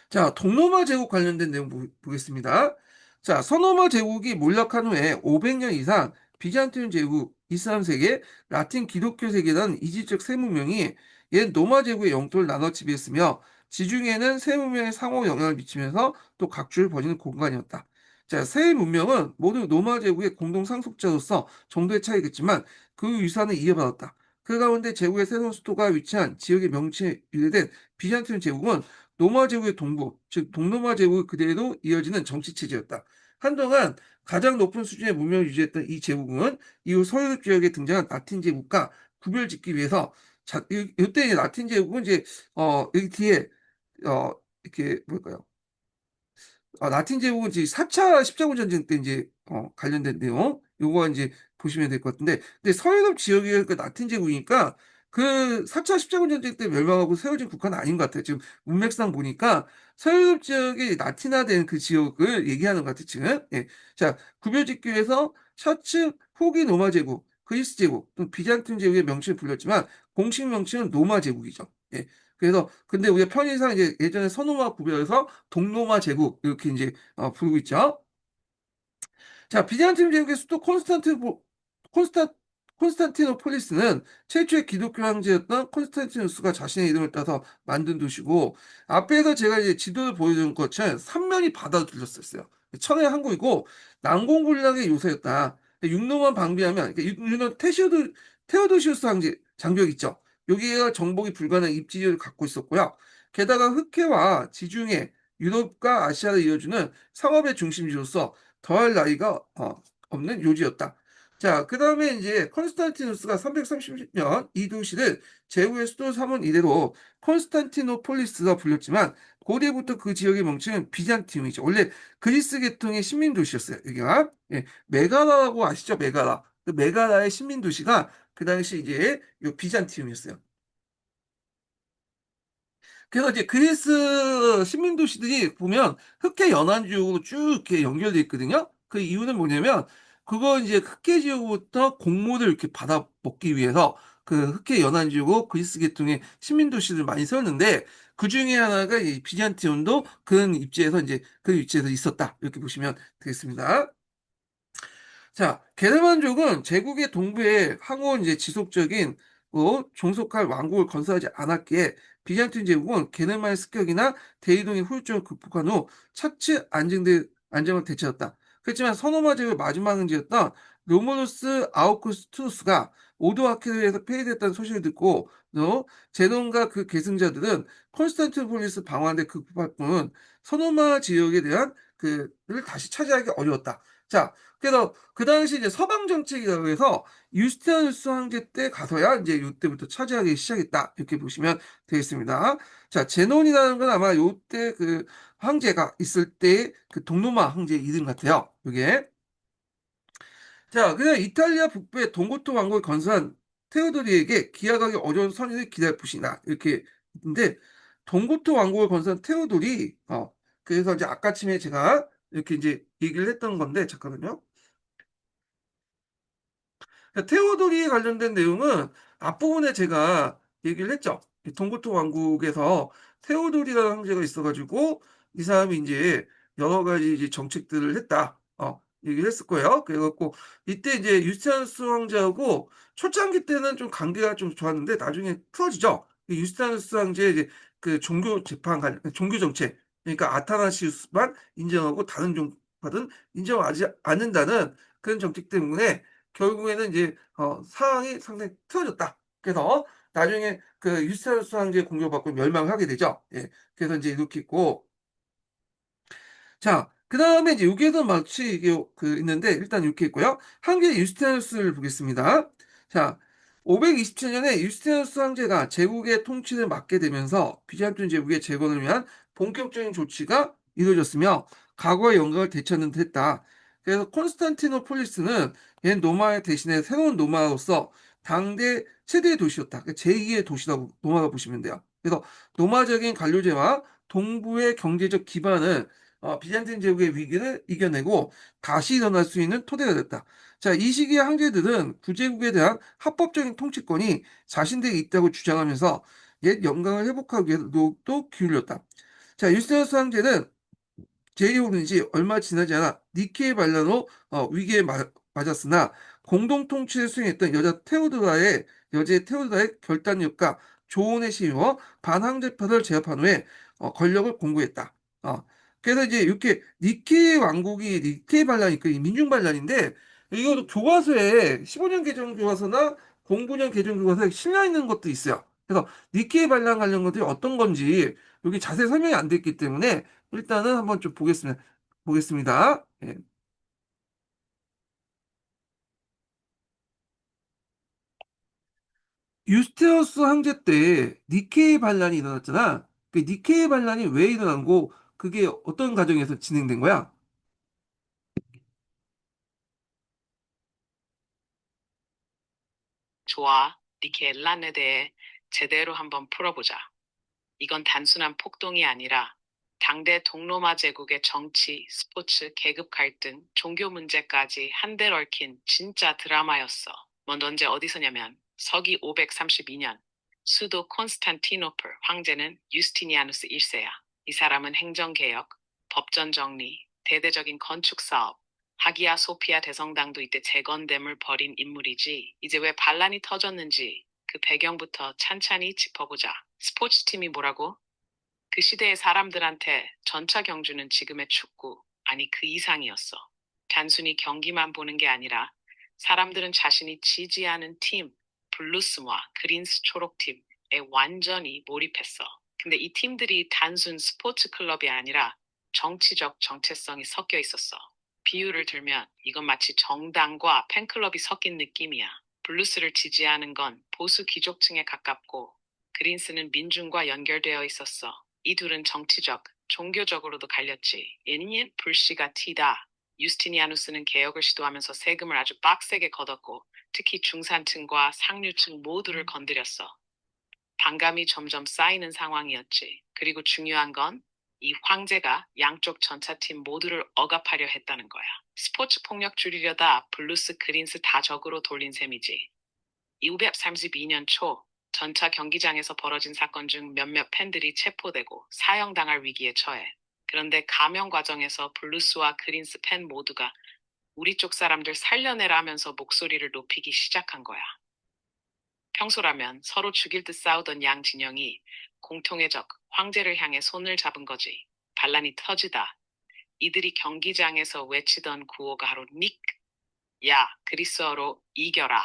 자, 동로마 제국 관련된 내용 보겠습니다. 자, 서노마 제국이 몰락한 후에 500년 이상 비잔티움 제국, 이슬람 세계, 라틴 기독교 세계라는 이질적 세 문명이 옛 노마 제국의 영토를 나눠 지배했으며 지중해는 세 문명의 상호 영향을 미치면서 또 각주를 벌이는 공간이었다. 자, 세 문명은 모두 노마 제국의 공동 상속자로서 정도의 차이겠지만 그 유산을 이어받았다. 그 가운데 제국의 새로운 수도가 위치한 지역의 명칭에 유래된 비잔티움 제국은 로마 제국의 동부, 즉 동로마 제국이 그대로 이어지는 정치 체제였다. 한동안 가장 높은 수준의 문명을 유지했던 이 제국은 이후 서유럽 지역에 등장한 라틴 제국과 구별짓기 위해서 이때 이제 라틴 제국은 이제 여기 뒤에 이렇게 뭘까요? 라틴 제국은 이제 4차 십자군 전쟁 때 이제 관련된 내용 요거 이제 보시면 될 것 같은데 근데 서유럽 지역이 그 라틴 제국이니까 그 4차 십자군 전쟁 때 멸망하고 세워진 국가는 아닌 것 같아요. 지금 문맥상 보니까 서유럽 지역이 라틴화된 그 지역을 얘기하는 것 같아요. 지금. 예. 자, 구별짓기 위해서 셔츠 후기 로마 제국, 그리스 제국, 또 비잔틴 제국의 명칭을 불렸지만 공식 명칭은 로마 제국이죠. 예. 그래서 근데 우리가 편의상 이제 예전에 서노마 구별해서 동로마 제국 이렇게 이제 부르고 있죠. 자, 비잔틴 제국의 수도 콘스탄 콘스탄티노폴리스는 최초의 기독교 황제였던 콘스탄티누스가 자신의 이름을 따서 만든 도시고 앞에서 제가 이제 지도를 보여준 것처럼 삼면이 바다로 둘러쌌어요. 천의 항구이고 난공불락의 요새였다. 육로만 방비하면 그러니까 육로는 테오도시우스 황제 장벽 있죠. 여기가 정복이 불가능한 입지를 갖고 있었고요. 게다가 흑해와 지중해, 유럽과 아시아를 이어주는 상업의 중심지로서 더할 나위가 없는 요지였다. 자, 그 다음에 이제 컨스탄티누스가 330년 이 도시를 제후의 수도 삼은 이래로 콘스탄티노폴리스가 불렸지만 고대부터 그 지역의 명칭은 비잔티움이죠. 원래 그리스 계통의 식민 도시였어요. 여기가 메가라라고 아시죠? 메가라. 그 메가라의 식민 도시가 그 당시 이제 요 비잔티움이었어요. 그래서 이제 그리스 식민도시들이 보면 흑해 연안지역으로 쭉 이렇게 연결돼 있거든요. 그 이유는 뭐냐면 그거 이제 흑해 지역부터 곡물을 이렇게 받아 먹기 위해서 그 흑해 연안지역으로 그리스 계통의 식민도시를 많이 세웠는데 그 중에 하나가 이 비잔티움도 그런 입지에서 이제 그 위치에서 있었다. 이렇게 보시면 되겠습니다. 자, 게르만족은 제국의 동부에 항원 이제 지속적인 종속할 왕국을 건설하지 않았기에 비잔틴 제국은 게르만의 습격이나 대이동의 후유증을 극복한 후 차츰 안정을 되찾았다. 그렇지만 서노마 제국의 마지막 황제였던 로무루스 아우구스투스가 오도아케르에서 폐위됐다는 소식을 듣고 제논과 그 계승자들은 콘스탄티노폴리스 방어하는데 극복할 뿐 서노마 지역에 대한 그를 다시 차지하기 어려웠다. 자, 그래서 그 당시 이제 서방 정책이라고 해서 유스티아누스 황제 때 가서야 이제 이때부터 차지하기 시작했다. 이렇게 보시면 되겠습니다. 자, 제논이라는 건 아마 요때 그 황제가 있을 때 그 동로마 황제 이름 같아요. 이게. 자, 그냥 이탈리아 북부의 동고토 왕국을 건설한 테오도리에게 기약하기 어려운 선인을 기다려 보시나 이렇게 있는데 동고토 왕국을 건설한 테오도리 그래서 이제 아까쯤에 제가 이렇게 이제 얘기를 했던 건데 잠깐만요. 테오도리에 관련된 내용은 앞부분에 제가 얘기를 했죠. 이 동고토 왕국에서 테오도리라는 황제가 있어가지고 이 사람이 이제 여러 가지 이제 정책들을 했다. 얘기를 했을 거예요. 그래갖고 이때 이제 유스티아누스 황제하고 초창기 때는 좀 관계가 좀 좋았는데 나중에 틀어지죠. 이 유스티아누스 황제의 이제 그 종교 정책, 그러니까 아타나시우스만 인정하고 다른 종파는 인정하지 않는다는 그런 정책 때문에 결국에는 이제 상황이 상당히 틀어졌다. 그래서 나중에 그 유스티누스 황제 공격받고 멸망하게 되죠. 예. 그래서 이제 이렇게 있고 자, 그 다음에 이제 여기에서 마치 이게 있는데 일단 이렇게 있고요. 한국의 유스티누스를 보겠습니다. 자, 527년에 유스티누스 황제가 제국의 통치를 맡게 되면서 비잔틴 제국의 재건을 위한 본격적인 조치가 이루어졌으며 과거의 영광을 되찾는 듯 했다. 그래서 콘스탄티노폴리스는 옛 로마 대신에 새로운 로마로서 당대 최대의 도시였다. 제2의 도시라고 로마가 보시면 돼요. 그래서 로마적인 관료제와 동부의 경제적 기반을 비잔틴 제국의 위기를 이겨내고 다시 일어날 수 있는 토대가 됐다. 자, 이 시기의 황제들은 구제국에 대한 합법적인 통치권이 자신들에게 있다고 주장하면서 옛 영광을 회복하기 위해서 노력도 기울였다. 자, 유스티누스 황제는 제2호는지 얼마 지나지 않아 니케의 반란으로 위기에 맞았으나 공동 통치를 수행했던 여제 테오도라의 결단력과 조언에 힘입어 반항제파를 제압한 후에 권력을 공고했다. 그래서 이제 이렇게 니케 왕국이 니케 반란이 그 민중 반란인데 이것도 교과서에 15년 개정 교과서나 공군형 개정 교과서에 실려 있는 것도 있어요. 그래서 니케이 반란 관련 것들이 어떤 건지 여기 자세히 설명이 안 돼 있기 때문에 일단은 한번 좀 보겠습니다. 예. 유스테어스 황제 때 니케이 반란이 일어났잖아. 그 니케이 반란이 왜 일어난 거, 그게 어떤 과정에서 진행된 거야? 좋아, 니케란에 대해 제대로 한번 풀어보자. 이건 단순한 폭동이 아니라 당대 동로마 제국의 정치, 스포츠, 계급 갈등, 종교 문제까지 한데 얽힌 진짜 드라마였어. 먼저 언제 어디서냐면 서기 532년 수도 콘스탄티노플 황제는 유스티니아누스 1세야. 이 사람은 행정개혁, 법전 정리, 대대적인 건축 사업, 하기야 소피아 대성당도 이때 재건됨을 벌인 인물이지. 이제 왜 반란이 터졌는지 그 배경부터 찬찬히 짚어보자. 스포츠팀이 뭐라고? 그 시대의 사람들한테 전차 경주는 지금의 축구, 아니 그 이상이었어. 단순히 경기만 보는 게 아니라 사람들은 자신이 지지하는 팀, 블루스와 그린스 초록팀에 완전히 몰입했어. 근데 이 팀들이 단순 스포츠 클럽이 아니라 정치적 정체성이 섞여 있었어. 비유를 들면 이건 마치 정당과 팬클럽이 섞인 느낌이야. 블루스를 지지하는 건 보수 귀족층에 가깝고 그린스는 민중과 연결되어 있었어. 이 둘은 정치적, 종교적으로도 갈렸지. 옛 불씨가 튀다. 유스티니아누스는 개혁을 시도하면서 세금을 아주 빡세게 걷었고 특히 중산층과 상류층 모두를 건드렸어. 반감이 점점 쌓이는 상황이었지. 그리고 중요한 건 이 황제가 양쪽 전차팀 모두를 억압하려 했다는 거야. 스포츠 폭력 줄이려다 블루스 그린스 다 적으로 돌린 셈이지. 1932년 초 전차 경기장에서 벌어진 사건 중 몇몇 팬들이 체포되고 사형당할 위기에 처해. 그런데 감형 과정에서 블루스와 그린스 팬 모두가 우리 쪽 사람들 살려내라면서 목소리를 높이기 시작한 거야. 평소라면 서로 죽일 듯 싸우던 양 진영이 공통의 적, 황제를 향해 손을 잡은 거지. 반란이 터지다. 이들이 경기장에서 외치던 구호가 바로 닉, 야, 그리스어로 이겨라.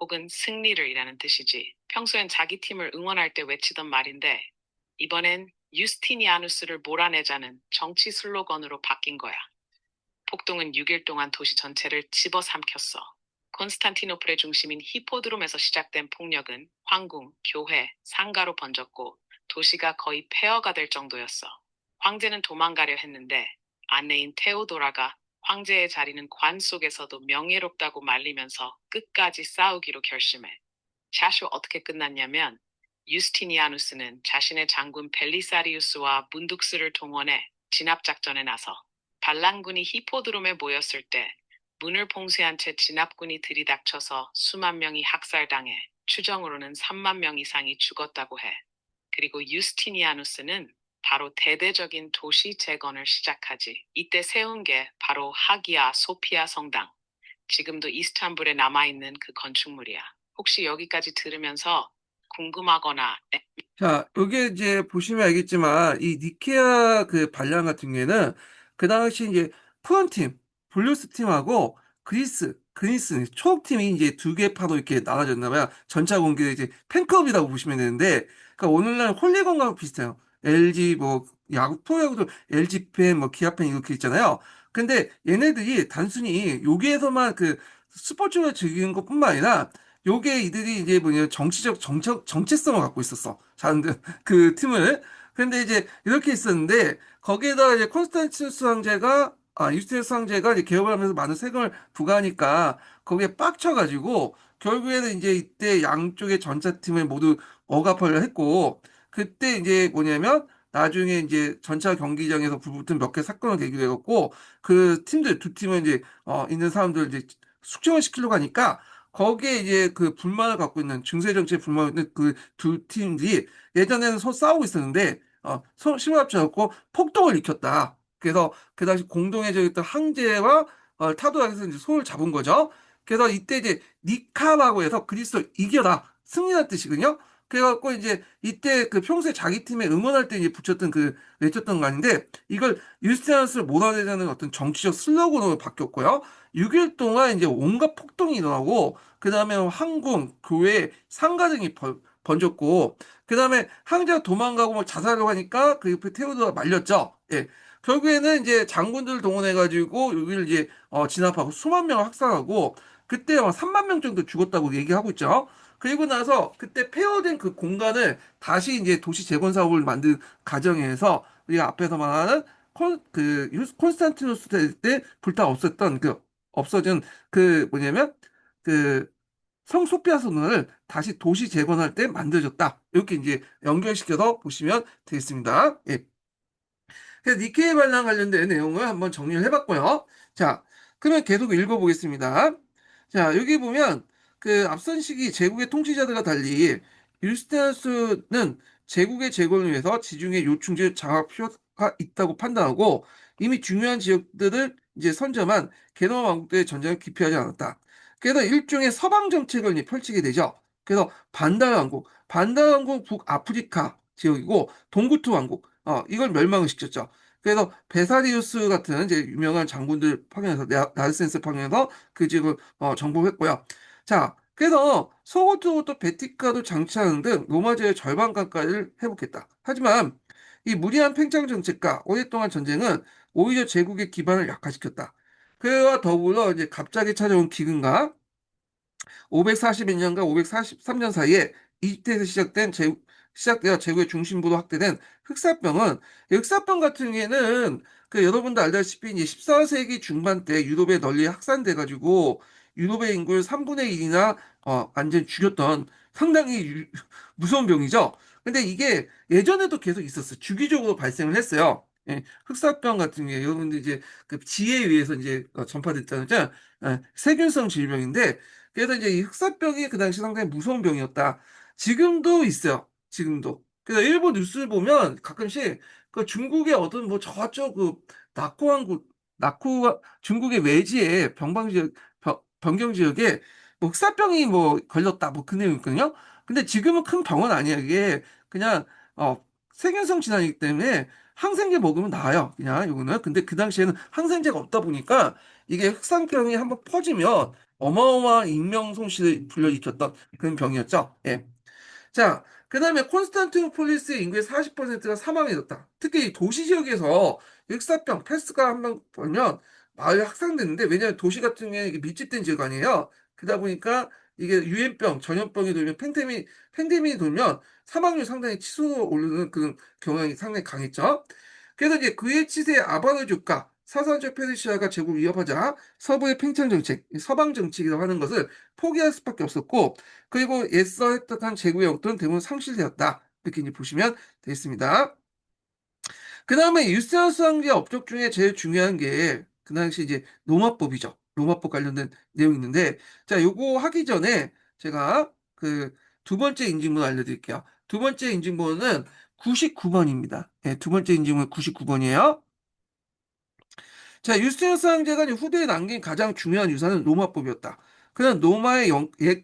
혹은 승리를 이라는 뜻이지. 평소엔 자기 팀을 응원할 때 외치던 말인데, 이번엔 유스티니아누스를 몰아내자는 정치 슬로건으로 바뀐 거야. 폭동은 6일 동안 도시 전체를 집어삼켰어. 콘스탄티노플의 중심인 히포드롬에서 시작된 폭력은 황궁, 교회, 상가로 번졌고 도시가 거의 폐허가 될 정도였어. 황제는 도망가려 했는데 아내인 테오도라가 황제의 자리는 관 속에서도 명예롭다고 말리면서 끝까지 싸우기로 결심해. 샤쇼 어떻게 끝났냐면 유스티니아누스는 자신의 장군 벨리사리우스와 문둑스를 동원해 진압작전에 나서 반란군이 히포드롬에 모였을 때 문을 봉쇄한 채 진압군이 들이닥쳐서 수만 명이 학살당해 추정으로는 3만 명 이상이 죽었다고 해. 그리고 유스티니아누스는 바로 대대적인 도시 재건을 시작하지. 이때 세운 게 바로 하기야 소피아 성당. 지금도 이스탄불에 남아있는 그 건축물이야. 혹시 여기까지 들으면서 궁금하거나 자, 여기 이제 보시면 알겠지만, 이 니케아 그 반란 같은 경우에는, 그 당시 이제 푸원팀, 블루스 팀하고 그리스, 초록팀이 이제 두 개 파로 이렇게 나눠졌나 봐요. 전차 공개의 이제 팬클럽이라고 보시면 되는데, 그러니까 오늘날 홀리건과 비슷해요. LG 뭐, 프로야구도 LG 팬, 뭐, 기아 팬 이렇게 있잖아요. 근데 얘네들이 단순히 여기에서만 그 스포츠를 즐기는 것뿐만 아니라, 요게 이들이 이제 뭐냐 정체성을 갖고 있었어. 자는데 그 팀을. 근데 이제 이렇게 있었는데 거기에다가 이제 콘스탄티누스 황제가 유스티누스 황제가 이제 개혁을 하면서 많은 세금을 부과하니까 거기에 빡쳐가지고 결국에는 이제 이때 양쪽의 전차팀을 모두 억압하려 했고 그때 이제 뭐냐면 나중에 이제 전차 경기장에서 불붙은 몇 개 사건을 계기로 해갖고 그 팀들 두 팀을 이제 있는 사람들 이제 숙청을 시키려고 하니까 거기에 이제 그 불만을 갖고 있는 중세 정치에 불만을 갖고 있는 그 두 팀들이 예전에는 서로 싸우고 있었는데 서로 힘을 합쳐갖고 폭동을 일으켰다. 그래서 그 당시 공동의 적이었던 황제와 타도락에서 이제 손을 잡은 거죠. 그래서 이때 이제 니카라고 해서 그리스도 이겨라 승리란 뜻이거든요. 그래갖고 이제 이때 그 평소에 자기 팀에 응원할 때 이제 붙였던 그 외쳤던 거 아닌데 이걸 유스티나스를 몰아내자는 어떤 정치적 슬로건으로 바뀌었고요. 6일 동안 이제 온갖 폭동이 일어나고 그다음에 항공, 교회, 상가 등이 번졌고 그다음에 항자가 도망가고 뭐 자살을 하니까 그 옆에 테오도가 말렸죠. 예. 결국에는 이제 장군들을 동원해가지고 여기를 이제 진압하고 수만 명을 학살하고 그때 막 3만 명 정도 죽었다고 얘기하고 있죠. 그리고 나서 그때 폐허된 그 공간을 다시 이제 도시 재건 사업을 만든 과정에서 우리가 앞에서 말하는 콘스탄티누스 때 불타 없었던 그 없어진 그 뭐냐면 그 성소피아 성을 다시 도시 재건할 때 만들어졌다. 이렇게 이제 연결시켜서 보시면 되겠습니다. 예. 그래서 니케이 반란 관련된 내용을 한번 정리를 해봤고요. 자, 그러면 계속 읽어보겠습니다. 자, 여기 보면 그 앞선 시기 제국의 통치자들과 달리 유스티누스는 제국의 재건을 위해서 지중해 요충지 장악 필요가 있다고 판단하고 이미 중요한 지역들을 이제 선점한 게노아 왕국과의 전쟁을 기피하지 않았다. 그래서 일종의 서방 정책을 이제 펼치게 되죠. 그래서 반달 왕국, 반달 왕국 북아프리카 지역이고 동구트 왕국, 이걸 멸망을 시켰죠. 그래서 베사리우스 같은 이제 유명한 장군들 파견해서 나르센스 파견해서 그 지역을 정복했고요. 자, 그래서 서고트부터 베티카도 장치하는 등 로마제의 절반 가까이를 회복했다. 하지만 이 무리한 팽창 정책과 오랫동안 전쟁은 오히려 제국의 기반을 약화시켰다. 그와 더불어 이제 갑자기 찾아온 기근과 541년과 543년 사이에 이집트에서 시작되어 제국의 중심부로 확대된 흑사병은 흑사병 같은 경우에는 그 여러분도 알다시피 이제 14세기 중반 때 유럽에 널리 확산돼 가지고 유럽의 인구의 3분의 1이나 완전 죽였던 상당히 무서운 병이죠. 근데 이게 예전에도 계속 있었어요. 주기적으로 발생을 했어요. 예, 흑사병 같은 게 여러분들 이제 그 지에 의해서 이제 전파됐잖아요. 세균성 질병인데 그래서 이제 이 흑사병이 그 당시 상당히 무서운 병이었다. 지금도 있어요. 지금도. 그래서 일본 뉴스를 보면 가끔씩 그 중국의 어떤 뭐 저쪽 그 낙호왕국, 중국의 외지에 변경 지역에 뭐 흑사병이 뭐 걸렸다 뭐 그 내용이거든요. 근데 지금은 큰 병은 아니야. 이게 그냥 세균성 질환이기 때문에 항생제 먹으면 나아요. 그냥 이거는. 근데 그 당시에는 항생제가 없다 보니까 이게 흑사병이 한번 퍼지면 어마어마한 인명 손실을 불러일으켰던 그런 병이었죠. 예. 자, 그 다음에 콘스탄티노폴리스의 인구의 40%가 사망해졌다. 특히 이 도시 지역에서 흑사병, 패스가 한 번 벌면 마을이 확산됐는데, 왜냐하면 도시 같은 경우에 이게 밀집된 지역 아니에요. 그러다 보니까 이게 유행병, 전염병이 돌면 팬데믹이 돌면 사망률이 상당히 치솟아 오르는 그런 경향이 상당히 강했죠. 그래서 이제 그의 치세에 아바르주가 사산적 페르시아가 제국을 위협하자 서부의 팽창 정책, 서방 정책이라고 하는 것을 포기할 수밖에 없었고, 그리고 애써 획득한 제국의 영토는 대부분 상실되었다. 이렇게 이제 보시면 되겠습니다. 그 다음에 유스티누스 황제의 업적 중에 제일 중요한 게 그 당시 이제 로마법이죠. 로마법 관련된 내용이 있는데, 자, 요거 하기 전에 제가 그 두 번째 인증문 알려드릴게요. 두 번째 인증문은 99번입니다. 네, 두 번째 인증문 99번이에요. 자, 유스티누스 황제가 후대에 남긴 가장 중요한 유산은 로마법이었다. 그는 로마의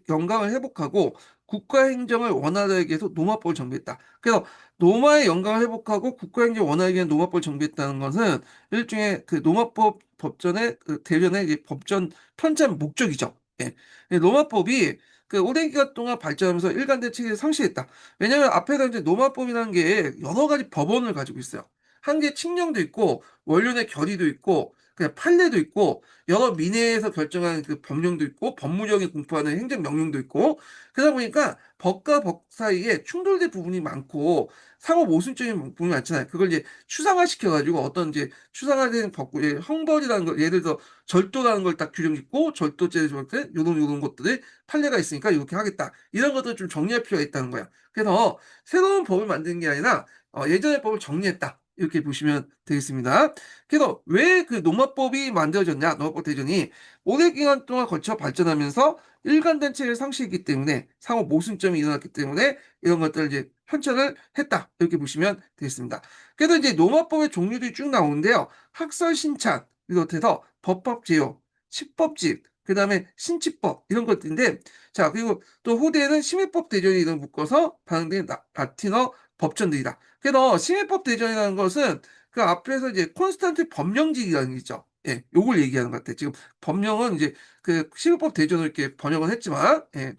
영광을 회복하고 국가 행정을 원활하게 해서 로마법을 정비했다. 그래서 로마의 영광을 회복하고 국가 행정을 원활하게 위한 로마법을 정비했다는 것은 일종의 그 로마법 법전의 그 대련의 이제 법전 편찬 목적이죠. 예. 로마법이 그 오랜 기간 동안 발전하면서 일관된 체계를 상실했다. 왜냐하면 앞에서 이제 로마법이라는 게 여러 가지 법원을 가지고 있어요. 한 개 칙령도 있고 원론의 결의도 있고 그냥 판례도 있고 여러 민회에서 결정하는 그 법령도 있고 법무력이 공포하는 행정명령도 있고 그러다 보니까 법과 법 사이에 충돌된 부분이 많고 상호 모순적인 부분이 많잖아요. 그걸 이제 추상화시켜가지고 어떤 이제 추상화된 법, 형벌이라는 거 예를 들어 절도라는 걸 딱 규정 짓고 절도죄 절대 요런 것들이 판례가 있으니까 이렇게 하겠다. 이런 것들 좀 정리할 필요가 있다는 거야. 그래서 새로운 법을 만드는 게 아니라 예전의 법을 정리했다. 이렇게 보시면 되겠습니다. 그래서 왜 그 농마법이 만들어졌냐? 농마법 대전이 오랜 기간 동안 거쳐 발전하면서 일관된 체계를 상실했기 때문에 상호 모순점이 일어났기 때문에 이런 것들을 이제 편찬을 했다. 이렇게 보시면 되겠습니다. 그래서 이제 농마법의 종류들이 쭉 나오는데요. 학설 신찬, 비롯해서 법법 제요, 식법집, 그 다음에 신치법 이런 것들인데 자 그리고 또 후대에는 심해법 대전이 이런 묶어서 반영된 라틴어 법전들이다. 그래서 심해법 대전이라는 것은 그 앞에서 이제 콘스탄트 법령직이라는 게 있죠. 예, 요걸 얘기하는 것 같아요. 지금 법령은 이제 그 심해법 대전을 이렇게 번역을 했지만 예.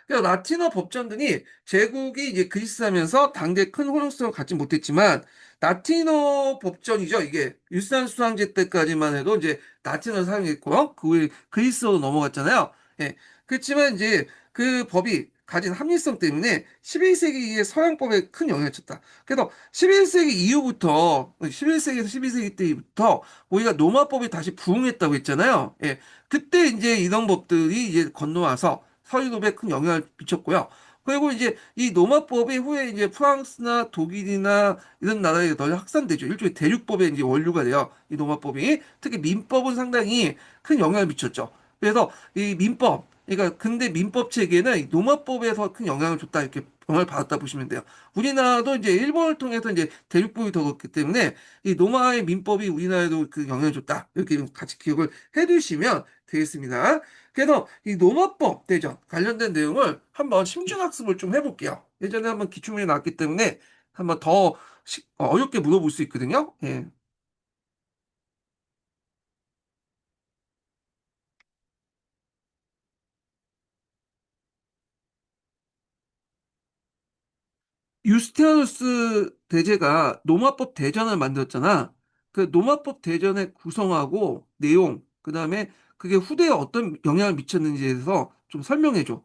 그러니까 라틴어 법전들이 제국이 이제 그리스하면서 당대 큰 혼용성을 갖지 못했지만 라틴어 법전이죠. 이게 유스탄 수상제 때까지만 해도 이제 라틴어를 사용했고요. 그 후에 그리스어로 넘어갔잖아요. 예. 그렇지만 이제 그 법이 가진 합리성 때문에 11세기의 서양법에 큰 영향을 줬다. 그래서 11세기 이후부터 11세기에서 12세기 때부터 우리가 로마법이 다시 부흥했다고 했잖아요. 예. 그때 이제 이런 법들이 이제 건너와서 서유럽에 큰 영향을 미쳤고요. 그리고 이제 이 로마법이 후에 이제 프랑스나 독일이나 이런 나라에 널리 확산되죠. 일종의 대륙법의 이제 원류가 돼요. 이 로마법이. 특히 민법은 상당히 큰 영향을 미쳤죠. 그래서 이 민법, 그러니까 근대 민법 체계는 이 로마법에서 큰 영향을 줬다 이렇게 영향을 받았다 보시면 돼요. 우리나라도 이제 일본을 통해서 이제 대륙법이 더 그렇기 때문에 이 로마의 민법이 우리나라에도 그 영향을 줬다. 이렇게 같이 기억을 해 두시면 되겠습니다. 그래서 이 노마법 대전 관련된 내용을 한번 심층학습을 좀 해볼게요. 예전에 한번 기출문제 나왔기 때문에 한번 더 어렵게 물어볼 수 있거든요. 예. 유스티아누스 대제가 노마법 대전을 만들었잖아. 그 노마법 대전의 구성하고 내용, 그 다음에 그게 후대에 어떤 영향을 미쳤는지에 대해서 좀 설명해줘.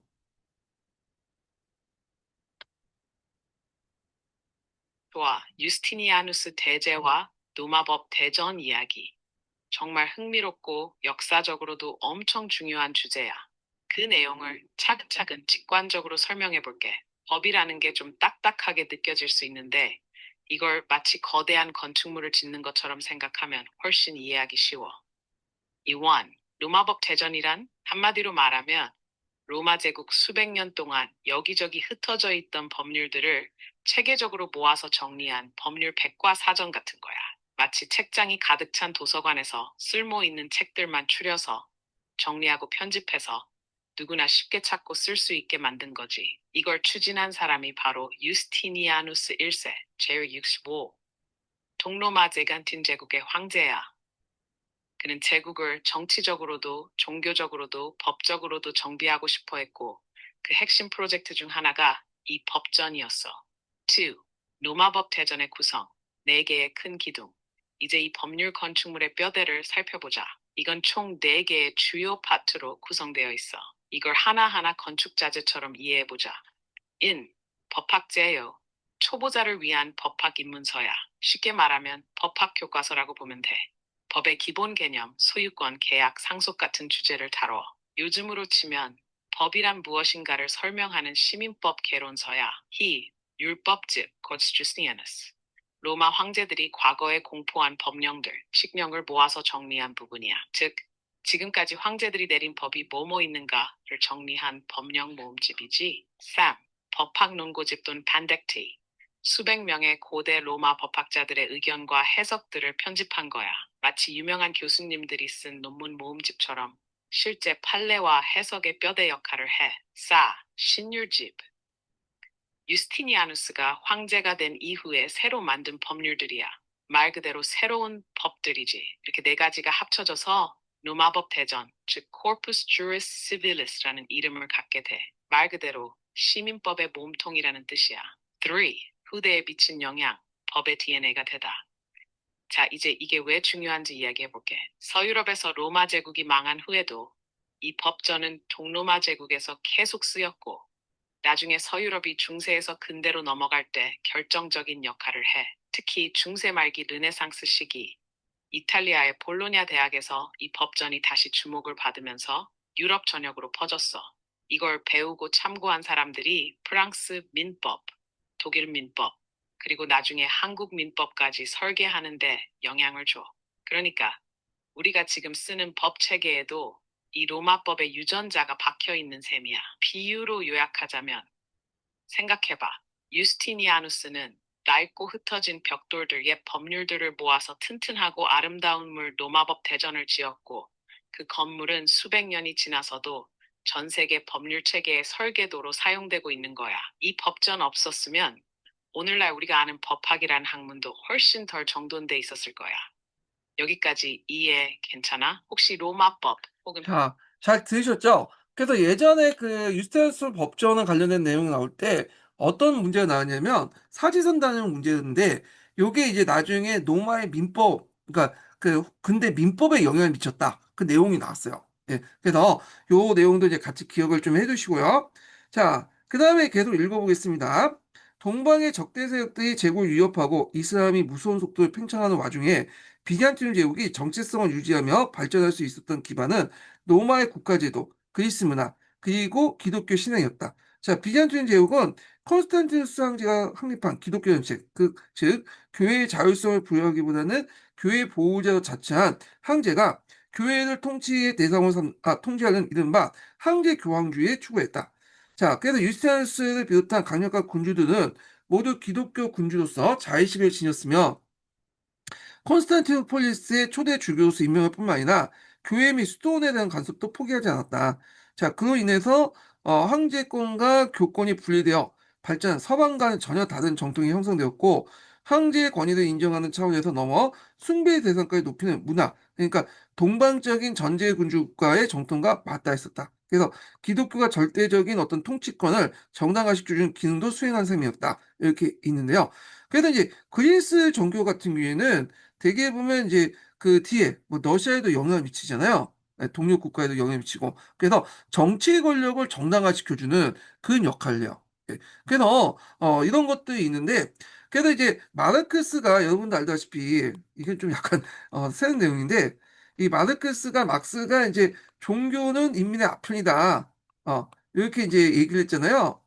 좋아. 유스티니아누스 대제와 노마법 대전 이야기. 정말 흥미롭고 역사적으로도 엄청 중요한 주제야. 그 내용을 차근차근 직관적으로 설명해 볼게. 법이라는 게 좀 딱딱하게 느껴질 수 있는데 이걸 마치 거대한 건축물을 짓는 것처럼 생각하면 훨씬 이해하기 쉬워. 이원, 로마법 대전이란 한마디로 말하면 로마 제국 수백 년 동안 여기저기 흩어져 있던 법률들을 체계적으로 모아서 정리한 법률 백과사전 같은 거야. 마치 책장이 가득 찬 도서관에서 쓸모 있는 책들만 추려서 정리하고 편집해서 누구나 쉽게 찾고 쓸 수 있게 만든 거지. 이걸 추진한 사람이 바로 유스티니아누스 1세, 제65, 동로마 제간틴 제국의 황제야. 그는 제국을 정치적으로도 종교적으로도 법적으로도 정비하고 싶어 했고 그 핵심 프로젝트 중 하나가 이 법전이었어. 2. 로마법 대전의 구성. 4개의 큰 기둥. 이제 이 법률 건축물의 뼈대를 살펴보자. 이건 총 4개의 주요 파트로 구성되어 있어. 이걸 하나하나 건축 자재처럼 이해해보자. 1. 법학 제요. 초보자를 위한 법학 입문서야. 쉽게 말하면 법학 교과서라고 보면 돼. 법의 기본 개념, 소유권, 계약, 상속 같은 주제를 다뤄. 요즘으로 치면 법이란 무엇인가를 설명하는 시민법 개론서야. 히, 율법집, Constitutionis. 로마 황제들이 과거에 공포한 법령들, 식령을 모아서 정리한 부분이야. 즉, 지금까지 황제들이 내린 법이 뭐뭐 있는가를 정리한 법령 모음집이지. 3. 법학 논고집 또는 판덱티. 수백 명의 고대 로마 법학자들의 의견과 해석들을 편집한 거야. 마치 유명한 교수님들이 쓴 논문 모음집처럼 실제 판례와 해석의 뼈대 역할을 해. 4. 신율집. 유스티니아누스가 황제가 된 이후에 새로 만든 법률들이야. 말 그대로 새로운 법들이지. 이렇게 4가지가 합쳐져서 로마법 대전, 즉 Corpus Juris Civilis라는 이름을 갖게 돼. 말 그대로 시민법의 몸통이라는 뜻이야. 3. 후대에 미친 영향, 법의 DNA가 되다. 자, 이제 이게 왜 중요한지 이야기해볼게. 서유럽에서 로마 제국이 망한 후에도 이 법전은 동로마 제국에서 계속 쓰였고 나중에 서유럽이 중세에서 근대로 넘어갈 때 결정적인 역할을 해. 특히 중세 말기 르네상스 시기 이탈리아의 볼로냐 대학에서 이 법전이 다시 주목을 받으면서 유럽 전역으로 퍼졌어. 이걸 배우고 참고한 사람들이 프랑스 민법, 독일 민법, 그리고 나중에 한국 민법까지 설계하는데 영향을 줘. 그러니까 우리가 지금 쓰는 법 체계에도 이 로마법의 유전자가 박혀 있는 셈이야. 비유로 요약하자면 생각해봐. 유스티니아누스는 낡고 흩어진 벽돌들 옛 법률들을 모아서 튼튼하고 아름다운 물 로마법 대전을 지었고 그 건물은 수백 년이 지나서도 전 세계 법률 체계의 설계도로 사용되고 있는 거야. 이 법전 없었으면 오늘날 우리가 아는 법학이란 학문도 훨씬 덜 정돈돼 있었을 거야. 여기까지 이해 괜찮아? 혹시 로마법 혹은 자, 잘 들으셨죠? 그래서 예전에 그 유스테스 법전에 관련된 내용이 나올 때 어떤 문제가 나왔냐면 사지선다는 문제였는데 요게 이제 나중에 로마의 민법, 그러니까 그 근대 민법에 영향을 미쳤다. 그 내용이 나왔어요. 예. 그래서 요 내용도 이제 같이 기억을 좀 해두시고요. 자, 그 다음에 계속 읽어보겠습니다. 동방의 적대 세력들이 제국을 위협하고 이슬람이 무서운 속도를 팽창하는 와중에 비잔티움 제국이 정체성을 유지하며 발전할 수 있었던 기반은 로마의 국가제도, 그리스 문화, 그리고 기독교 신앙이었다. 자, 비잔틴 제국은 콘스탄티누스 황제가 확립한 기독교 정책, 즉 교회의 자율성을 부여하기보다는 교회 보호자로 자처한 황제가 교회를 통치의 대상으로 통치하는 이른바 황제 교황주의에 추구했다. 자, 그래서 유스티누스를 비롯한 강력한 군주들은 모두 기독교 군주로서 자의식을 지녔으며 콘스탄티노폴리스의 초대 주교로서 임명할 뿐만 아니라 교회 및 수도원에 대한 간섭도 포기하지 않았다. 자, 그로 인해서 황제권과 교권이 분리되어 발전한 서방과는 전혀 다른 정통이 형성되었고 황제의 권위를 인정하는 차원에서 넘어 숭배의 대상까지 높이는 문화, 그러니까 동방적인 전제 군주국가의 정통과 맞닿았었다. 그래서 기독교가 절대적인 어떤 통치권을 정당화시켜주는 기능도 수행한 셈이었다. 이렇게 있는데요. 그래서 이제 그리스 종교 같은 경우에는 대개 보면 이제 그 뒤에 뭐 러시아에도 영향을 미치잖아요. 네, 동료 국가에도 영향을 미치고. 그래서 정치 권력을 정당화시켜주는 그런 역할을 해요. 예. 그래서 이런 것들이 있는데 그래서 이제 마르크스가 여러분도 알다시피 이건 좀 약간 새는 내용인데 이 마르크스가 막스가 이제 종교는 인민의 아편이다. 이렇게 이제 얘기를 했잖아요.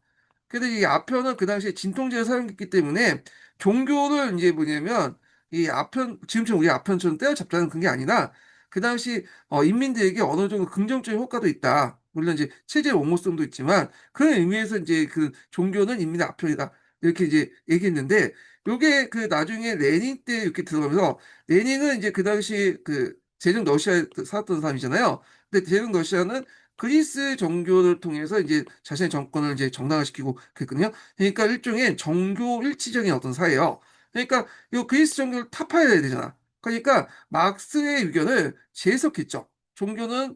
근데 이 아편은 그 당시에 진통제를 사용했기 때문에 종교를 이제 뭐냐면 이 아편 지금처럼 우리 아편처럼 때려잡자는 그게 아니라 그 당시 인민들에게 어느 정도 긍정적인 효과도 있다. 물론 이제 체제 옹호성도 있지만 그런 의미에서 이제 그 종교는 인민의 아편이다. 이렇게 이제 얘기했는데 요게 그 나중에 레닌 때 이렇게 들어가면서 레닌은 이제 그 당시 그 제정 러시아에 살았던 사람이잖아요. 근데 제정 러시아는 그리스 종교를 통해서 이제 자신의 정권을 이제 정당화시키고 그랬거든요. 그러니까 일종의 종교 일치적인 어떤 사회예요. 그러니까 이 그리스 종교를 타파해야 되잖아. 그러니까 마르크스의 의견을 재해석했죠. 종교는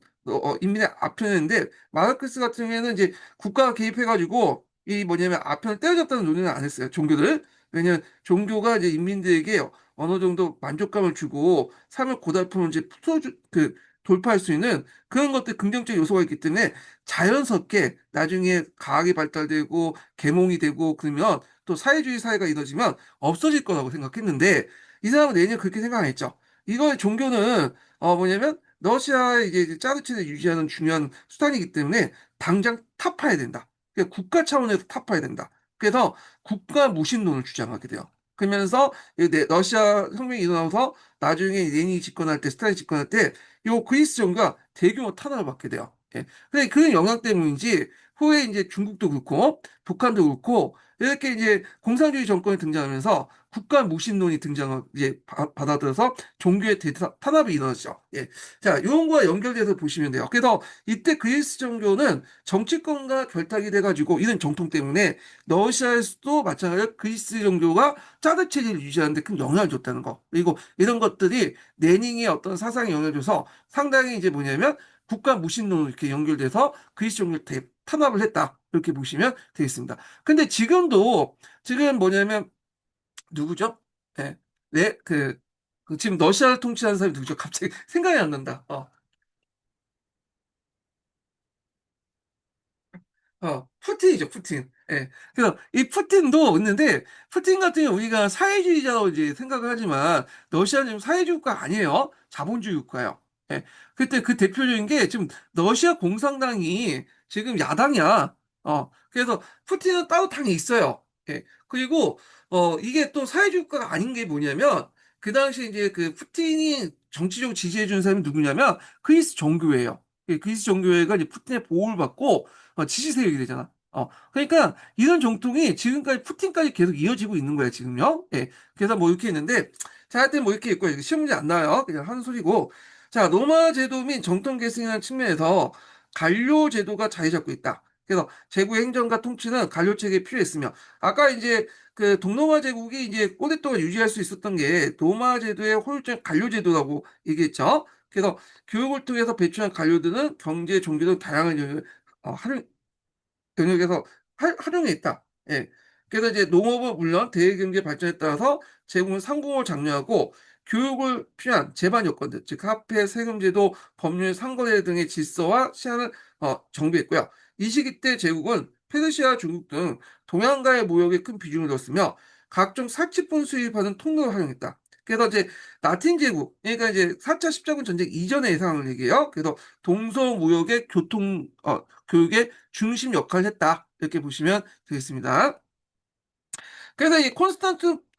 인민의 아편인데 마르크스 같은 경우에는 이제 국가가 개입해가지고 이 뭐냐면 아편을 때려잡다는 논의는 안 했어요. 종교를. 왜냐면 종교가 이제 인민들에게 어느 정도 만족감을 주고 삶의 고달픔을 이제 돌파할 수 있는 그런 것들 긍정적 요소가 있기 때문에 자연스럽게 나중에 과학이 발달되고 계몽이 되고 그러면 또 사회주의 사회가 이루어지면 없어질 거라고 생각했는데 이 사람은 내년 그렇게 생각 안 했죠. 이거의 종교는 뭐냐면 러시아의 이제 짜르체를 유지하는 중요한 수단이기 때문에 당장 타파해야 된다. 그러니까 국가 차원에서 타파해야 된다. 그래서 국가 무신론을 주장하게 돼요. 그러면서 러시아 혁명이 일어나서 나중에 레닌이 집권할 때, 스탈린이 집권할 때 요 그리스 정부가 대규모 탄압을 받게 돼요. 예. 근데 그 영향 때문인지 후에 이제 중국도 그렇고 북한도 그렇고 이렇게 이제 공산주의 정권이 등장하면서 국가 무신론이 등장을 이제 받아들여서 종교의 탄압이 일어나죠. 예. 자, 이런 거와 연결돼서 보시면 돼요. 그래서 이때 그리스 종교는 정치권과 결탁이 돼가지고 이런 정통 때문에 러시아에서도 마찬가지로 그리스 종교가 짜르 체제를 유지하는데 큰 영향을 줬다는 거. 그리고 이런 것들이 레닌의 어떤 사상에 영향을 줘서 상당히 이제 뭐냐면 국가 무신론으로 이렇게 연결돼서 그리스 종교를 탄압을 했다. 이렇게 보시면 되겠습니다. 근데 지금도 지금 뭐냐면 누구죠? 네, 네, 그 지금 러시아를 통치하는 사람이 누구죠? 갑자기 생각이 안 난다. 푸틴이죠, 푸틴. 예. 그래서 이 푸틴도 있는데, 푸틴 같은 경우 우리가 사회주의자라고 이제 생각을 하지만, 러시아는 지금 사회주의 국가 아니에요. 자본주의 국가예요. 예. 그때 그 대표적인 게 지금 러시아 공산당이 지금 야당이야. 그래서 푸틴은 따로 당이 있어요. 예. 그리고, 이게 또 사회주의 국가가 아닌 게 뭐냐면, 그 당시 이제 그 푸틴이 정치적으로 지지해주는 사람이 누구냐면, 그리스 정교회예요. 그리스 정교회가 이제 푸틴의 보호를 받고, 지시 세력이 되잖아. 그러니까 이런 정통이 지금까지 푸틴까지 계속 이어지고 있는 거야, 지금요. 예. 그래서 뭐 이렇게 있는데, 자, 하여튼 뭐 이렇게 있고, 시험 문제 안 나와요. 그냥 하는 소리고. 자, 로마 제도 및 정통 계승이라는 측면에서 관료 제도가 자리 잡고 있다. 그래서 제국 행정과 통치는 관료 체계에 필요했으며, 아까 이제 그 동로마 제국이 이제 오랫동안 유지할 수 있었던 게 로마 제도의 효율적 관료 제도라고 얘기했죠. 그래서 교육을 통해서 배출한 관료들은 경제, 종교 등 다양한 영역에서 활용해 있다. 예. 그래서 이제 농업은 물론 대외경제 발전에 따라서 제국은 상공을 장려하고 교육을 필요한 제반 요건들, 즉 화폐, 세금제도, 법률, 상거래 등의 질서와 시한을 정비했고요. 이 시기 때 제국은 페르시아, 중국 등 동양과의 무역에 큰 비중을 뒀으며 각종 살치품 수입하는 통로를 활용했다. 그래서 이제 라틴 제국, 그러니까 이제 4차 십자군 전쟁 이전의 예상을 얘기해요. 그래서 동서 무역의 교육의 중심 역할을 했다. 이렇게 보시면 되겠습니다. 그래서 이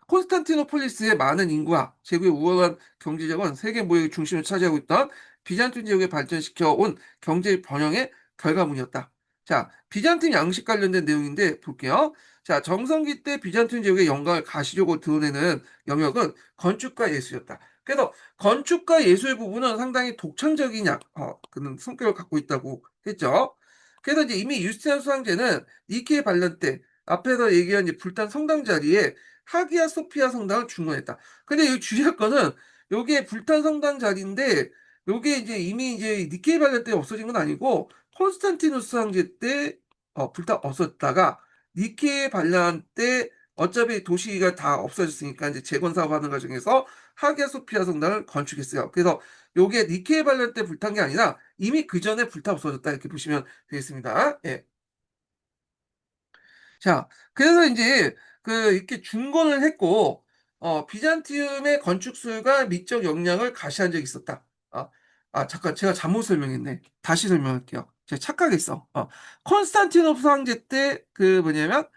콘스탄티노폴리스의 많은 인구와 제국의 우월한 경제력은 세계 무역의 중심을 차지하고 있던 비잔틴 제국에 발전시켜 온 경제 번영의 결과물이었다. 자, 비잔틴 양식 관련된 내용인데 볼게요. 자, 정성기 때 비잔틴 제국의 영광을 가시적으로 드러내는 영역은 건축과 예술이었다. 그래서 건축과 예술 부분은 상당히 독창적인 그런 성격을 갖고 있다고 했죠. 그래서 이제 이미 유스티안 수상제는 니케 반란 때 앞에서 얘기한 이제 불탄 성당 자리에 하기야 소피아 성당을 중건했다. 근데 이 주의할 거는 요게 불탄 성당 자리인데 요게 이제 이미 이제 니케이 발란 때 없어진 건 아니고 콘스탄티누스 황제 때 불타 없었다가 니케이 반란 때 어차피 도시가 다 없어졌으니까 이제 재건 사업하는 과정에서 하기야 소피아 성당을 건축했어요. 그래서 요게 니케이 반란 때 불탄 게 아니라 이미 그 전에 불타 없어졌다 이렇게 보시면 되겠습니다. 예. 자, 그래서 이제 그 이렇게 중건을 했고, 비잔티움의 건축술과 미적 역량을 가시한 적이 있었다. 잠깐, 제가 잘못 설명했네. 다시 설명할게요. 제가 착각했어. 콘스탄티노플 황제 때 그 뭐냐면,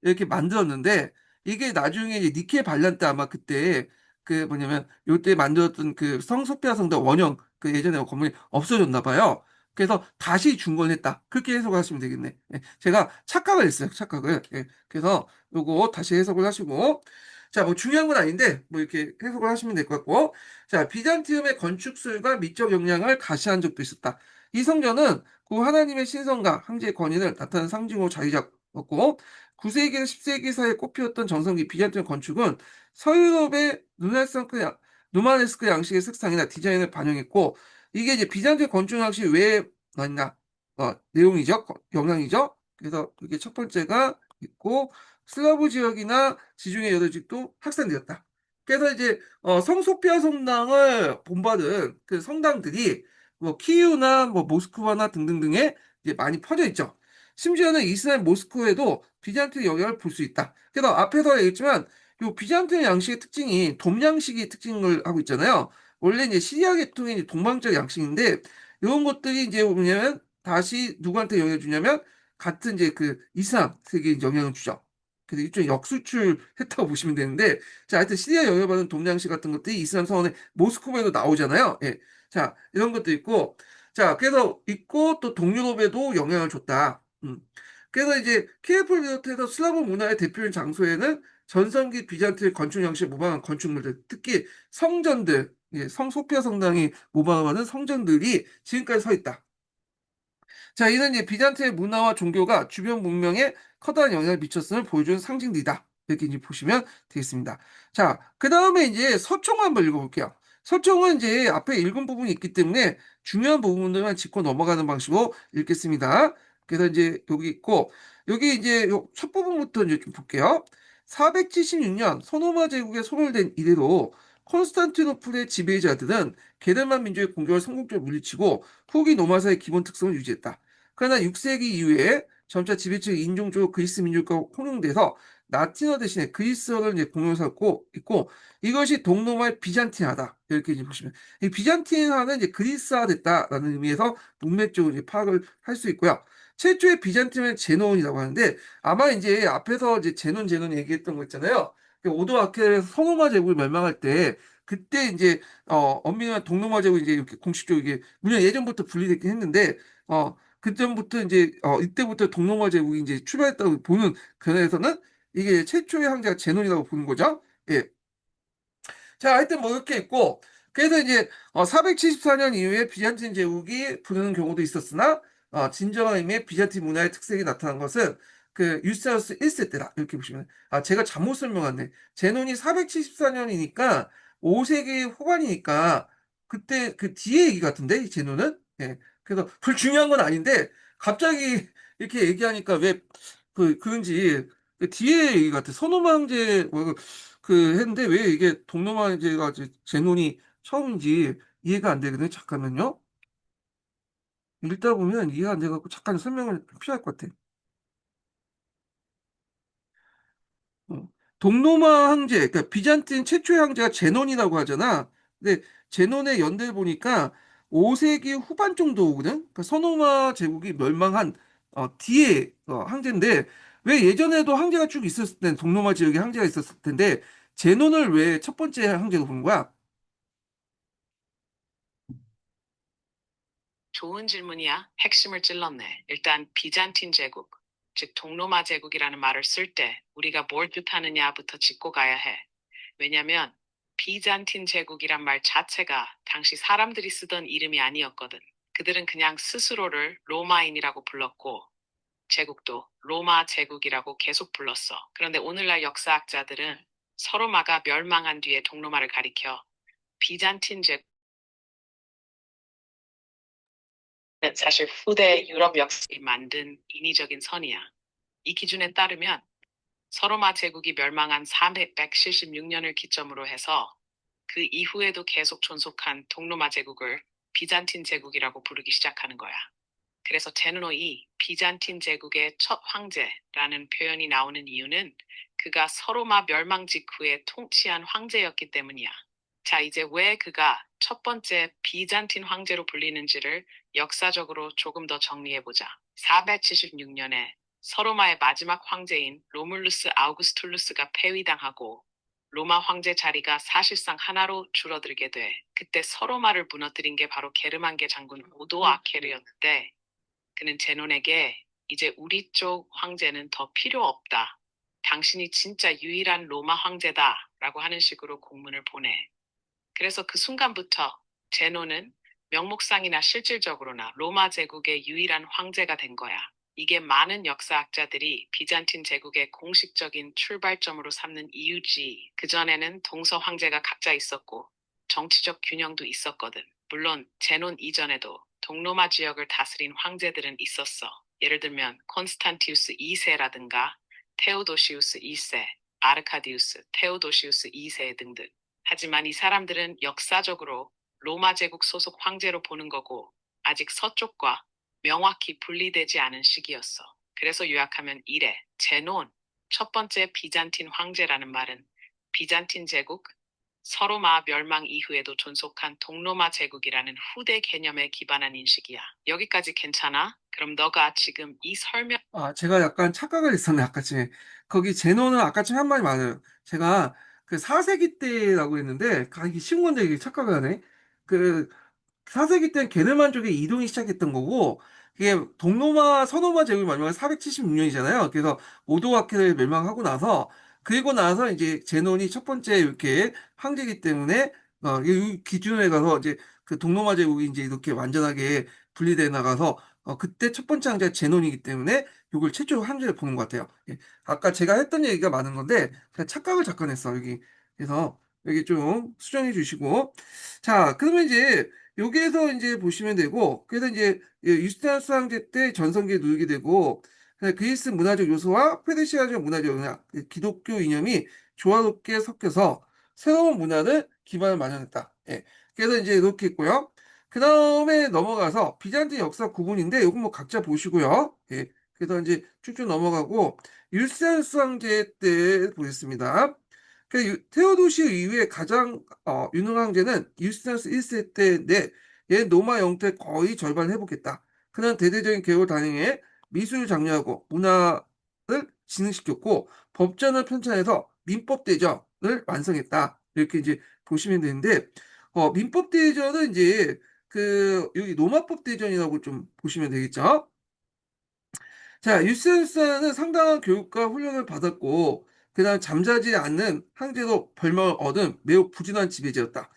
이렇게 만들었는데, 이게 나중에 이제 니케 반란 때 아마 그때 그 뭐냐면, 요때 만들었던 그 성소피아 성당 원형, 그 예전에 건물이 없어졌나 봐요. 그래서 다시 중건했다. 그렇게 해석하시면 되겠네. 예, 제가 착각을 했어요. 착각을. 예, 그래서 요거 다시 해석을 하시고 자, 뭐 중요한 건 아닌데 뭐 이렇게 해석을 하시면 될 것 같고 자, 비잔티움의 건축술과 미적 역량을 가시한 적도 있었다. 이 성전은 그 하나님의 신성과 황제의 권위를 나타내는 상징으로 자리 잡았고 9세기에서 10세기 사이에 꽃피웠던 정성기 비잔티움 건축은 서유럽의 루마네스크 양식의 색상이나 디자인을 반영했고 이게 이제 비잔틴 건축 양식이 왜 나왔나? 내용이죠. 영향이죠. 그래서 그게 첫 번째가 있고 슬라브 지역이나 지중해 여러 지역도 확산되었다. 그래서 이제 성소피아 성당을 본받은 그 성당들이 뭐 키이우나 뭐 모스크바나 등등등에 이제 많이 퍼져 있죠. 심지어는 이스라엘 모스크에도 비잔틴 영향을 볼 수 있다. 그래서 앞에서 얘기했지만 요 비잔틴 양식의 특징이 돔양식이 특징을 하고 있잖아요. 원래 이제 시리아 계통의 이제 동방적 양식인데 이런 것들이 이제 뭐냐면 다시 누구한테 영향을 주냐면 같은 이제 그 이슬람 세계에 영향을 주죠. 그래서 일종의 역수출했다고 보시면 되는데 자 하여튼 시리아 영향받은 동양식 같은 것들이 이슬람 서원의 모스크바에도 나오잖아요. 예. 자 이런 것도 있고 자 그래서 있고 또 동유럽에도 영향을 줬다. 그래서 이제 키예프 비롯해서 슬라브 문화의 대표적인 장소에는 전성기 비잔틴 건축 양식 모방한 건축물들, 특히 성전들, 성 소피아 성당이 모방하는 성전들이 지금까지 서 있다. 자, 이는 이제 비잔티의 문화와 종교가 주변 문명에 커다란 영향을 미쳤음을 보여주는 상징들이다. 이렇게 이제 보시면 되겠습니다. 자, 그 다음에 이제 서총 한번 읽어볼게요. 서총은 이제 앞에 읽은 부분이 있기 때문에 중요한 부분들만 짚고 넘어가는 방식으로 읽겠습니다. 그래서 이제 여기 있고, 여기 이제 첫 부분부터 이제 좀 볼게요. 476년 소노마 제국에 소멸된 이래로 콘스탄티노플의 지배자들은 게르만 민족의 공격을 성공적으로 물리치고 후기 노마사의 기본 특성을 유지했다. 그러나 6세기 이후에 점차 지배층 인종적으로 그리스 민족과 혼용돼서 라틴어 대신에 그리스어를 이제 공용으로 삼고 있고 이것이 동로마의 비잔틴화다. 이렇게 이제 보시면 이 비잔틴화는 이제 그리스화 됐다라는 의미에서 문맥적으로 이제 파악을 할 수 있고요. 최초의 비잔틴은 제논이라고 하는데 아마 이제 앞에서 이제 제논 얘기했던 거 있잖아요. 오도 아케에서 성로마 제국을 멸망할 때 그때 이제 엄밀한 동로마 제국이 이제 이렇게 공식적으로 이게 물론 예전부터 분리됐긴 했는데 그전부터 이제 이때부터 동로마 제국이 이제 출발했다고 보는 견해에서는 이게 최초의 황제가 제논이라고 보는 거죠. 예. 자, 하여튼 뭐 이렇게 있고 그래서 이제 474년 이후에 비잔틴 제국이 부르는 경우도 있었으나 진정한 의미의 비잔틴 문화의 특색이 나타난 것은 그 유스타이누스 1세 때다 이렇게 보시면 제가 잘못 설명했네. 제논이 474년이니까 5세기 후반이니까 그때 그 뒤에 얘기 같은데 이 제논은 예. 그래서 별 중요한 건 아닌데 갑자기 이렇게 얘기하니까 왜 그런지 그 뒤에 얘기 같아. 선호마 황제 했는데 왜 이게 동로마 황제가 제논이 처음인지 이해가 안 되거든요. 잠깐만요. 읽다 보면 이해가 안 돼갖고 잠깐 설명을 필요할 것 같아. 어. 동로마 황제, 그러니까 비잔틴 최초의 황제가 제논이라고 하잖아. 근데 제논의 연대를 보니까 5세기 후반 정도거든. 그러니까 서노마 제국이 멸망한 뒤에 황제인데 왜 예전에도 황제가 쭉 있었을 땐 동로마 지역에 황제가 있었을 텐데 제논을 왜 첫 번째 황제로 부른 거야? 좋은 질문이야. 핵심을 찔렀네. 일단 비잔틴 제국, 즉 동로마 제국이라는 말을 쓸 때 우리가 뭘 뜻하느냐부터 짚고 가야 해. 왜냐면 비잔틴 제국이란 말 자체가 당시 사람들이 쓰던 이름이 아니었거든. 그들은 그냥 스스로를 로마인이라고 불렀고 제국도 로마 제국이라고 계속 불렀어. 그런데 오늘날 역사학자들은 서로마가 멸망한 뒤에 동로마를 가리켜 비잔틴 제국은 사실 후대 유럽 역사에 만든 인위적인 선이야. 이 기준에 따르면 서로마 제국이 멸망한 376년을 기점으로 해서 그 이후에도 계속 존속한 동로마 제국을 비잔틴 제국이라고 부르기 시작하는 거야. 그래서 제노이 비잔틴 제국의 첫 황제라는 표현이 나오는 이유는 그가 서로마 멸망 직후에 통치한 황제였기 때문이야. 자, 이제 왜 그가 첫 번째 비잔틴 황제로 불리는지를 역사적으로 조금 더 정리해보자. 476년에 서로마의 마지막 황제인 로물루스 아우구스툴루스가 폐위당하고 로마 황제 자리가 사실상 하나로 줄어들게 돼. 그때 서로마를 무너뜨린 게 바로 게르만계 장군 오도아케르였는데 그는 제논에게 이제 우리 쪽 황제는 더 필요 없다. 당신이 진짜 유일한 로마 황제다. 라고 하는 식으로 공문을 보내. 그래서 그 순간부터 제논은 명목상이나 실질적으로나 로마 제국의 유일한 황제가 된 거야. 이게 많은 역사학자들이 비잔틴 제국의 공식적인 출발점으로 삼는 이유지. 그전에는 동서 황제가 각자 있었고 정치적 균형도 있었거든. 물론 제논 이전에도 동로마 지역을 다스린 황제들은 있었어. 예를 들면 콘스탄티우스 2세라든가 테오도시우스 2세, 아르카디우스, 테오도시우스 2세 등등. 하지만 이 사람들은 역사적으로 로마 제국 소속 황제로 보는 거고 아직 서쪽과 명확히 분리되지 않은 시기였어. 그래서 요약하면 이래. 제논, 첫 번째 비잔틴 황제라는 말은 비잔틴 제국, 서로마 멸망 이후에도 존속한 동로마 제국이라는 후대 개념에 기반한 인식이야. 여기까지 괜찮아? 그럼 너가 지금 이 설명 제가 약간 착각을 했었네, 아까쯤에. 거기 제노는 아까쯤에 한 말이 많아요. 제가 그 4세기 때라고 했는데, 이게 쉬운 건데 이게 착각을 하네. 그 4세기 때는 게르만족의 이동이 시작했던 거고, 이게 동로마, 서노마 제국이 마지막에 476년이잖아요. 그래서 오도아케를 멸망하고 나서, 그리고 나서 이제 제논이 첫 번째 이렇게 황제이기 때문에, 이 기준에 가서 이제 그 동로마 제국이 이제 이렇게 완전하게 분리돼 나가서, 그때 첫 번째 황제가 제논이기 때문에 요걸 최초로 황제를 보는 것 같아요. 예. 아까 제가 했던 얘기가 많은 건데, 제가 착각을 잠깐 했어, 여기. 그래서 여기 좀 수정해 주시고. 자, 그러면 이제 여기에서 이제 보시면 되고, 그래서 이제 유스티누스 황제 때 전성기에 누이게 되고, 그리스 문화적 요소와 페르시아적 문화적 영향, 기독교 이념이 조화롭게 섞여서 새로운 문화를 기반을 마련했다. 예. 그래서 이제 이렇게 있고요. 그 다음에 넘어가서 비잔틴 역사 구분인데, 이건 뭐 각자 보시고요. 예. 그래서 이제 쭉쭉 넘어가고, 유스티누스 황제 때 보겠습니다. 테오도시 이후에 가장 유능한 황제는 유스티누스 1세 때인데 얘 로마 영토의 거의 절반을 회복했다. 그는 대대적인 개혁을 단행해 미술을 장려하고 문화를 진흥시켰고 법전을 편찬해서 민법대전을 완성했다. 이렇게 이제 보시면 되는데 민법대전은 이제 그 여기 로마법 대전이라고 좀 보시면 되겠죠. 자, 유스티누스는 상당한 교육과 훈련을 받았고 그다음 잠자지 않는 황제로 별명을 얻은 매우 부진한 지배자였다.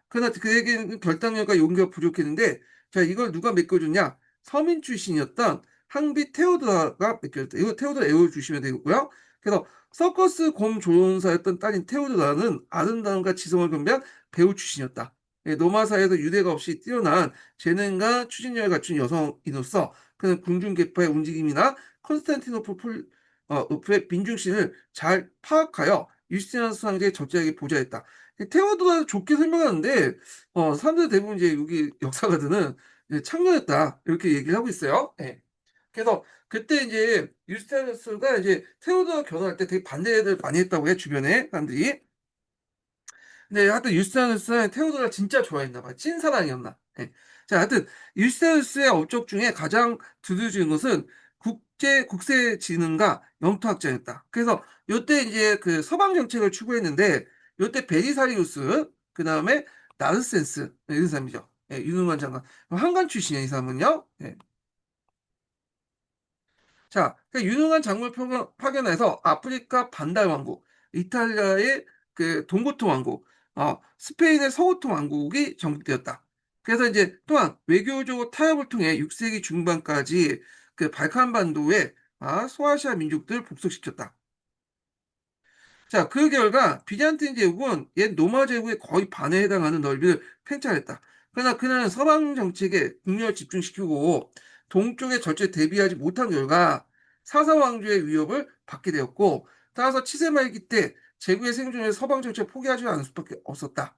그러나 그에게는 결단력과 용기가 부족했는데, 자, 이걸 누가 메꿔줬냐? 서민 출신이었던 항비 테오도라가 메꿔줬다. 이거 테오도라 외워주시면 되고요. 그래서 서커스 곰 조종사였던 딸인 테오도라는 아름다움과 지성을 겸비한 배우 출신이었다. 예, 로마사에서 유대가 없이 뛰어난 재능과 추진력을 갖춘 여성인으로서 그는 궁중계파의 움직임이나 콘스탄티노플의 민중신을 잘 파악하여 유스티나스 황제의 적절하게 보좌했다. 테오도라 좋게 설명하는데 사람들 대부분 이제 여기 역사가들은 이제 창녀였다 이렇게 얘기를 하고 있어요. 예. 그래서 그때 이제 유스티나스가 이제 테오도라 결혼할 때 되게 반대를 많이 했다고 해 주변에 사람들이. 근데 하여튼 유스티누스는 테오도라 진짜 좋아했나 봐. 찐사랑이었나. 예. 자, 하여튼 유스티누스의 업적 중에 가장 두드러진 것은 국세 지능과 영토학자였다. 그래서 요때 이제 그 서방 정책을 추구했는데 요때 베리사리우스 그다음에 나르센스 이런 사람이죠. 예, 유능한 장관. 한관 출신이야, 이 사람은요. 예. 자, 그 유능한 장군을 파견해서 아프리카 반달 왕국, 이탈리아의 그 동고토 왕국, 스페인의 서고토 왕국이 정복되었다. 그래서 이제 또한 외교적 타협을 통해 6세기 중반까지 그 발칸반도의 소아시아 민족들 복속시켰다. 자, 그 결과 비잔틴 제국은 옛 로마 제국의 거의 반에 해당하는 넓이를 팽창했다. 그러나 그는 서방 정책에 국력을 집중시키고 동쪽의 절제 대비하지 못한 결과 사사 왕조의 위협을 받게 되었고, 따라서 치세 말기 때 제국의 생존에 서방 정책을 포기하지 않을 수밖에 없었다.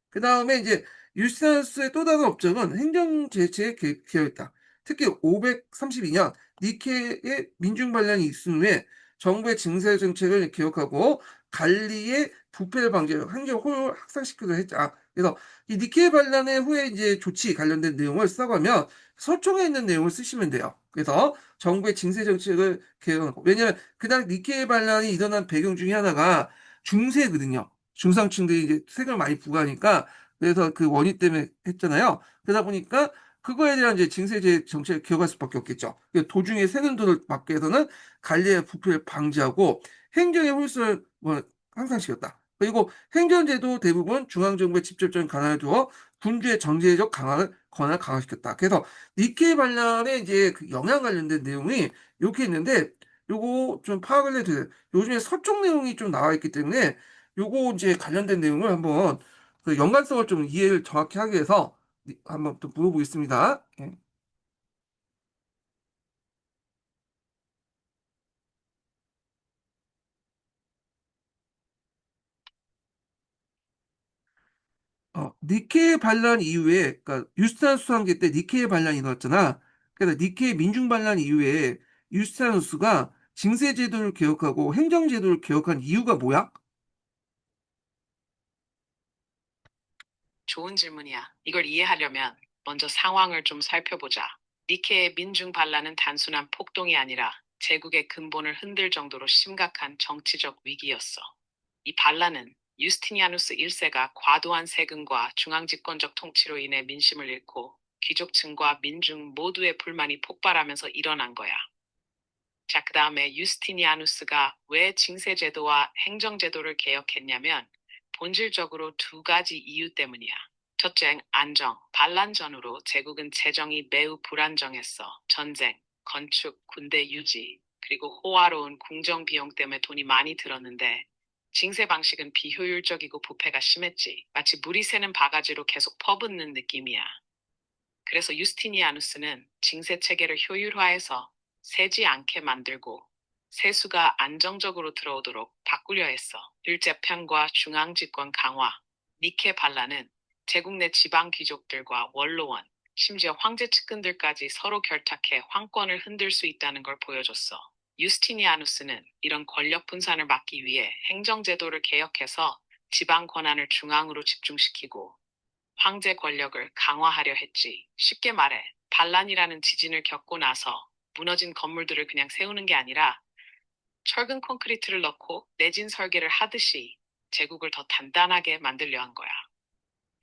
그 다음에 이제 유스티누스의 또 다른 업적은 행정 제치에 기여했다. 특히 532년 니케의 민중 반란이 있은 후에 정부의 증세 정책을 개혁하고 관리의 부패를 방지하고 행정 효율을 향상시키기도 했다. 그래서 이 니케 반란의 후에 이제 조치 관련된 내용을 쓰라고 하면 서총에 있는 내용을 쓰시면 돼요. 그래서 정부의 징세 정책을 개혁하고, 왜냐하면 그당 니케 반란이 일어난 배경 중에 하나가 중세거든요. 중상층들이 이제 세금을 많이 부과하니까, 그래서 그 원인 때문에 했잖아요. 그러다 보니까 그거에 대한 이제 징세제 정책을 기억할 수밖에 없겠죠. 도중에 세금들을 막기 위해서는 관리의 부패를 방지하고 행정의 효율성을 향상시켰다. 그리고 행정제도 대부분 중앙정부의 직접적인 권한을 두어 군주의 정제적 권한을 강화시켰다. 그래서 니케이 반란의 이제 그 영향 관련된 내용이 이렇게 있는데, 요거 좀 파악을 해도 요즘에 서쪽 내용이 좀 나와 있기 때문에 요거 이제 관련된 내용을 한번 그 연관성을 좀 이해를 정확히 하기 위해서 한번 또 물어보겠습니다. 예. 니케 반란 이후에, 그러니까 유스타누스 황제 때 니케 반란이 일어났잖아. 그래서 니케 민중 반란 이후에 유스타누스가 징세 제도를 개혁하고 행정 제도를 개혁한 이유가 뭐야? 좋은 질문이야. 이걸 이해하려면 먼저 상황을 좀 살펴보자. 니케의 민중 반란은 단순한 폭동이 아니라 제국의 근본을 흔들 정도로 심각한 정치적 위기였어. 이 반란은 유스티니아누스 1세가 과도한 세금과 중앙집권적 통치로 인해 민심을 잃고 귀족층과 민중 모두의 불만이 폭발하면서 일어난 거야. 자, 그 다음에 유스티니아누스가 왜 징세제도와 행정제도를 개혁했냐면 본질적으로 두 가지 이유 때문이야. 첫째, 안정. 반란 전후로 제국은 재정이 매우 불안정했어. 전쟁, 건축, 군대 유지, 그리고 호화로운 궁정 비용 때문에 돈이 많이 들었는데 징세 방식은 비효율적이고 부패가 심했지. 마치 물이 새는 바가지로 계속 퍼붓는 느낌이야. 그래서 유스티니아누스는 징세 체계를 효율화해서 새지 않게 만들고 세수가 안정적으로 들어오도록 바꾸려 했어. 율제편과 중앙집권 강화, 니케 반란은 제국 내 지방 귀족들과 원로원, 심지어 황제 측근들까지 서로 결탁해 황권을 흔들 수 있다는 걸 보여줬어. 유스티니아누스는 이런 권력 분산을 막기 위해 행정제도를 개혁해서 지방 권한을 중앙으로 집중시키고 황제 권력을 강화하려 했지. 쉽게 말해, 반란이라는 지진을 겪고 나서 무너진 건물들을 그냥 세우는 게 아니라 철근 콘크리트를 넣고 내진 설계를 하듯이 제국을 더 단단하게 만들려 한 거야.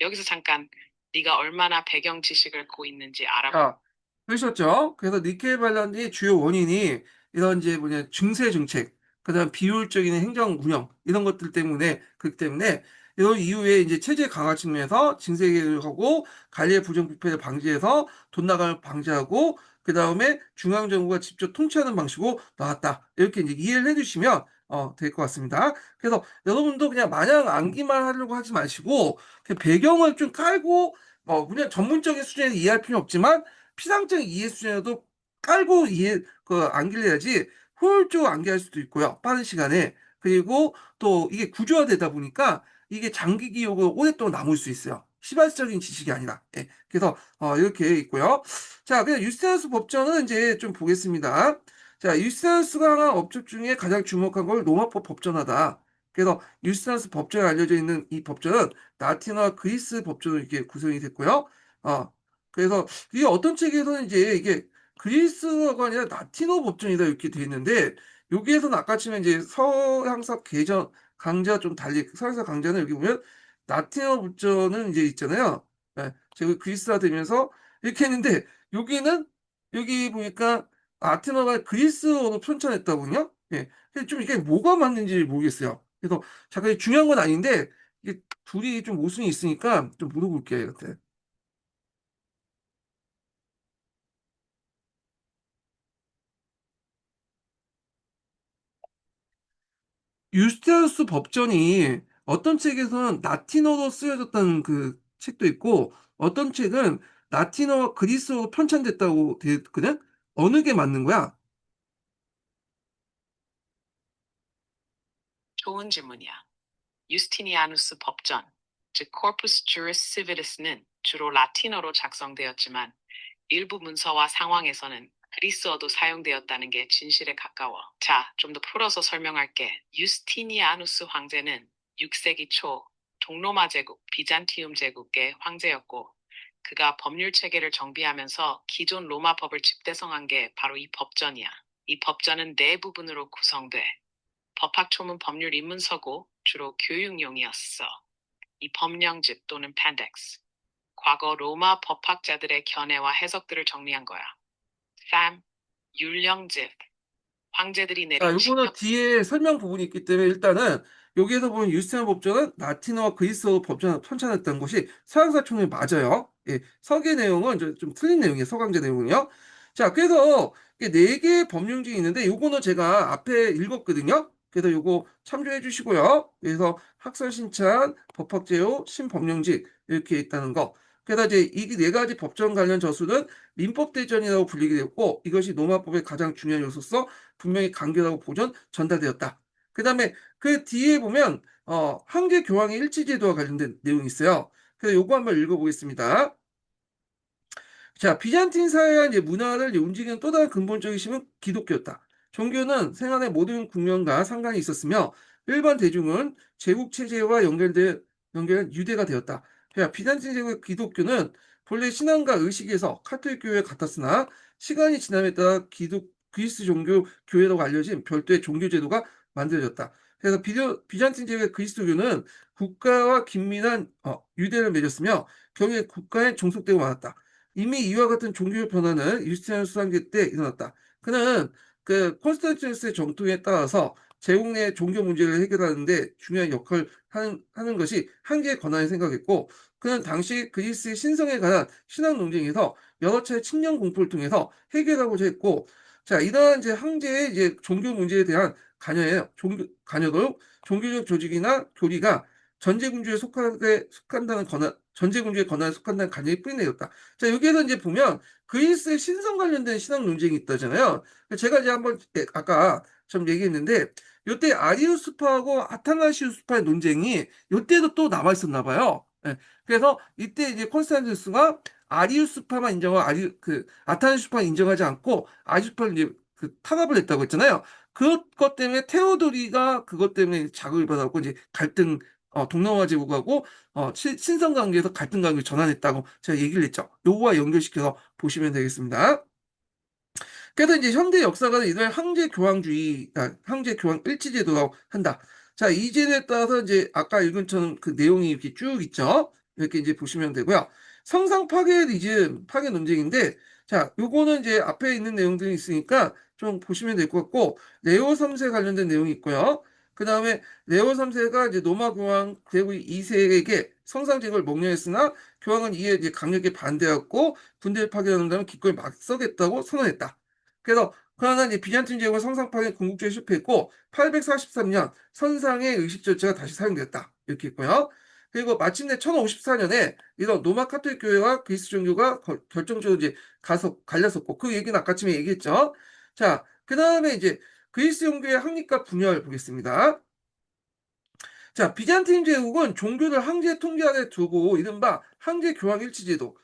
여기서 잠깐 네가 얼마나 배경 지식을 갖고 있는지 알아볼. 자, 그러셨죠? 그래서 니케 반란의 주요 원인이 이런 이제 증세 정책, 그다음 비효율적인 행정 운영 이런 것들 때문에, 그렇기 때문에 이런 이후에 이제 체제 강화 측면에서 징세 개혁하고 관리의 부정부패를 방지해서 돈 나가는 걸 방지하고 그 다음에 중앙정부가 직접 통치하는 방식으로 나왔다. 이렇게 이제 이해를 해주시면 될 것 같습니다. 그래서 여러분도 그냥 마냥 암기만 하려고 하지 마시고 그 배경을 좀 깔고 그냥 전문적인 수준에서 이해할 필요는 없지만 피상적인 이해 수준에도 깔고 암기를 해야지 효율적으로 암기할 수도 있고요. 빠른 시간에. 그리고 또 이게 구조화되다 보니까 이게 장기 기억으로 오랫동안 남을 수 있어요. 시발적인 지식이 아니라. 예. 그래서 이렇게 있고요. 자, 그냥 유스테너스 법전은 이제 좀 보겠습니다. 자, 유스테너스가 한 업적 중에 가장 주목한 걸 로마법 법전하다. 그래서 유스테너스 법전에 알려져 있는 이 법전은 라틴어와 그리스 법전으로 이렇게 구성이 됐고요. 어, 그래서 이게 어떤 책에서는 이제 이게 그리스어가 아니라 라틴어 법전이다 이렇게 돼 있는데 여기에서는 아까 치면 이제 서양사 개정 강좌 좀 달리 서양사 강좌는 여기 보면 라틴어 법전은 이제 있잖아요. 예, 제가 그리스화 되면서 이렇게 했는데 여기는 여기 보니까 라틴어가 그리스어로 편찬했다군요. 예, 그래서 좀 이게 뭐가 맞는지 모르겠어요. 그래서 잠깐 중요한 건 아닌데 이게 둘이 좀 모순이 있으니까 좀 물어볼게요. 이렇게. 유스티아누스 법전이 어떤 책에서는 라틴어로 쓰여졌다는 그 책도 있고 어떤 책은 라틴어와 그리스어로 편찬됐다고 되어 있거든? 어느 게 맞는 거야? 좋은 질문이야. 유스티니아누스 법전, 즉 Corpus Juris Civilis는 주로 라틴어로 작성되었지만 일부 문서와 상황에서는 그리스어도 사용되었다는 게 진실에 가까워. 자, 좀 더 풀어서 설명할게. 유스티니아누스 황제는 6세기 초 동로마 제국, 비잔티움 제국의 황제였고, 그가 법률 체계를 정비하면서 기존 로마법을 집대성한 게 바로 이 법전이야. 이 법전은 네 부분으로 구성돼. 법학초문 법률 입문서고 주로 교육용이었어. 이 법령집 또는 펜덱스. 과거 로마 법학자들의 견해와 해석들을 정리한 거야. 3. 율령집. 황제들이 자, 내린 요거는 시형. 뒤에 설명 부분이 있기 때문에 일단은 여기에서 보면 유스티나 법전은 라틴어와 그리스어 법전을 편찬했던 것이 서양사촌이 맞아요. 예, 서계 내용은 좀 틀린 내용이에요. 서강제 내용은요. 자, 그래서 이게 네 개의 법령집이 있는데 요거는 제가 앞에 읽었거든요. 그래서 요거 참조해 주시고요. 그래서 학설신찬, 법학제요, 신법령집 이렇게 있다는 거. 그래서 이제 이 네 가지 법전 관련 저술은 민법대전이라고 불리게 되었고 이것이 로마법의 가장 중요한 요소서 분명히 간결하고 보존 전달되었다. 그다음에 그 뒤에 보면 황제 교황의 일치 제도와 관련된 내용이 있어요. 그래서 요거 한번 읽어보겠습니다. 자, 비잔틴 사회와 이제 문화를 이제 움직이는 또 다른 근본적인 힘은 기독교였다. 종교는 생활의 모든 국면과 상관이 있었으며 일반 대중은 제국 체제와 연결된 유대가 되었다. 그러니까 비잔틴 제국의 기독교는 본래 신앙과 의식에서 카톨릭 교회 같았으나 시간이 지남에 따라 그리스 종교 교회라고 알려진 별도의 종교 제도가 만들어졌다. 그래서 비잔틴 제국의 그리스도교는 국가와 긴밀한 유대를 맺었으며 경에 국가에 종속되고 말았다. 이미 이와 같은 종교 변화는 유스티니아누스 수상제 때 일어났다. 그는 그 콘스탄티누스의 정통에 따라서 제국 내 종교 문제를 해결하는데 중요한 역할을 하는 것이 한계의 권한을 생각했고 그는 당시 그리스의 신성에 관한 신학 논쟁에서 여러 차례 칙령 공포를 통해서 해결하고자 했고 자 이러한 이제 황제의 이제 종교 문제에 대한 관여예요. 관여도 종교적 조직이나 교리가 전제군주에 속한다는 권한 전제군주의 권한에 속한다는 관념이 뿌리내렸다. 자, 여기에서 이제 보면 그리스의 신성 관련된 신학 논쟁이 있다잖아요. 제가 이제 한번 아까 좀 얘기했는데 이때 아리우스파하고 아타나시우스파의 논쟁이 이때도 또 남아 있었나 봐요. 예. 그래서 이때 이제 콘스탄티누스가 아리우스파만 인정하고 아타나시우스파 인정하지 않고 아리우스파를 이제 그 탄압을 했다고 했잖아요. 그것 때문에 테오도리가 그것 때문에 자극을 받았고 이제 갈등 동남아 제국하고 신성 관계에서 갈등 관계를 전환했다고 제가 얘기를 했죠. 요거와 연결시켜서 보시면 되겠습니다. 그래서 이제 현대 역사가는 이들 황제 교황 일치 제도라고 한다. 자, 이 제도에 따라서 이제 아까 읽은 처럼 그 내용이 이렇게 쭉 있죠. 이렇게 이제 보시면 되고요. 성상 파괴리즘, 파괴 논쟁인데, 자, 요거는 이제 앞에 있는 내용들이 있으니까 좀 보시면 될 것 같고, 레오 3세 관련된 내용이 있고요. 그다음에 레오 3세가 이제 로마 교황 그리고 2세에게 성상 제거를 명령했으나 교황은 이에 이제 강력히 반대했고 군대를 파견한다면 기꺼이 맞서겠다고 선언했다. 그래서 그러나 이제 비잔틴 제국은 성상 파견 궁극주에 실패했고 843년 선상의 의식 절차가 다시 사용됐다. 이렇게 있고요. 그리고 마침내 1054년에 이런 로마 카톨릭 교회와 그리스 종교가 결정적으로 이제 가서 갈렸었고 그 얘기는 아까 전에 얘기했죠. 자, 그다음에 이제 그리스 종교의 확립과 분열 보겠습니다. 자, 비잔틴 제국은 종교를 황제 통제 아래 두고 이른바 황제 교황 일치 제도를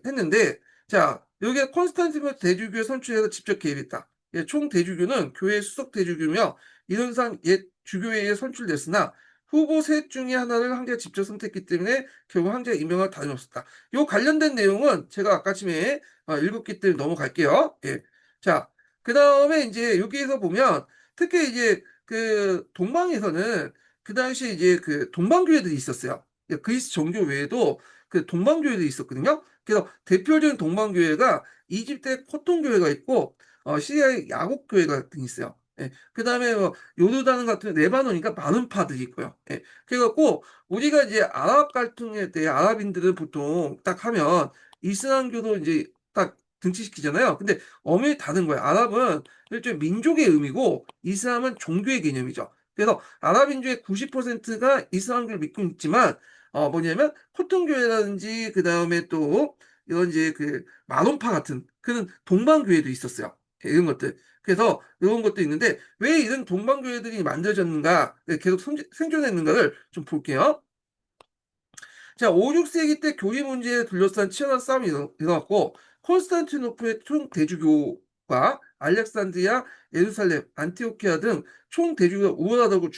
했는데, 자, 여기에 콘스탄티노 대주교 선출해서 직접 개입했다. 예, 총 대주교는 교회 수석 대주교며 이론상 옛 주교회에 선출됐으나 후보 셋 중에 하나를 황제가 직접 선택했기 때문에 결국 황제가 임명할 다름이 없었다. 요 관련된 내용은 제가 아까쯤에 읽었기 때문에 넘어갈게요. 예. 자, 그 다음에 이제 여기에서 보면 특히 이제 그 동방에서는 그 당시에 이제 그 동방교회들이 있었어요. 그리스 정교 외에도 그 동방교회들이 있었거든요. 그래서 대표적인 동방교회가 이집트의 코톤교회가 있고, 시리아의 야곱교회가 등 있어요. 예. 그 다음에 뭐 요르단 같은 레바논이니까 마른파들이 있고요. 예. 그래갖고 우리가 이제 아랍 갈등에 대해 아랍인들은 보통 딱 하면 이슬람교도 이제 딱 등치시키잖아요. 근데 엄연히 다른 거예요. 아랍은 일종의 민족의 의미고 이슬람은 종교의 개념이죠. 그래서 아랍인주의 90%가 이슬람교를 믿고 있지만 뭐냐면 코튼교회라든지 그 다음에 또 이런 이제 그 마론파 같은 그런 동방교회도 있었어요. 예, 이런 것들. 그래서 이런 것도 있는데 왜 이런 동방교회들이 만들어졌는가 계속 생존했는가를 좀 볼게요. 자, 5, 6세기 때 교리 문제에 둘러싼 치열한 싸움이 일어났고 콘스탄티노플의 총 대주교와 알렉산드리아, 예루살렘, 안티오키아 등 총 대주교가 우월하다고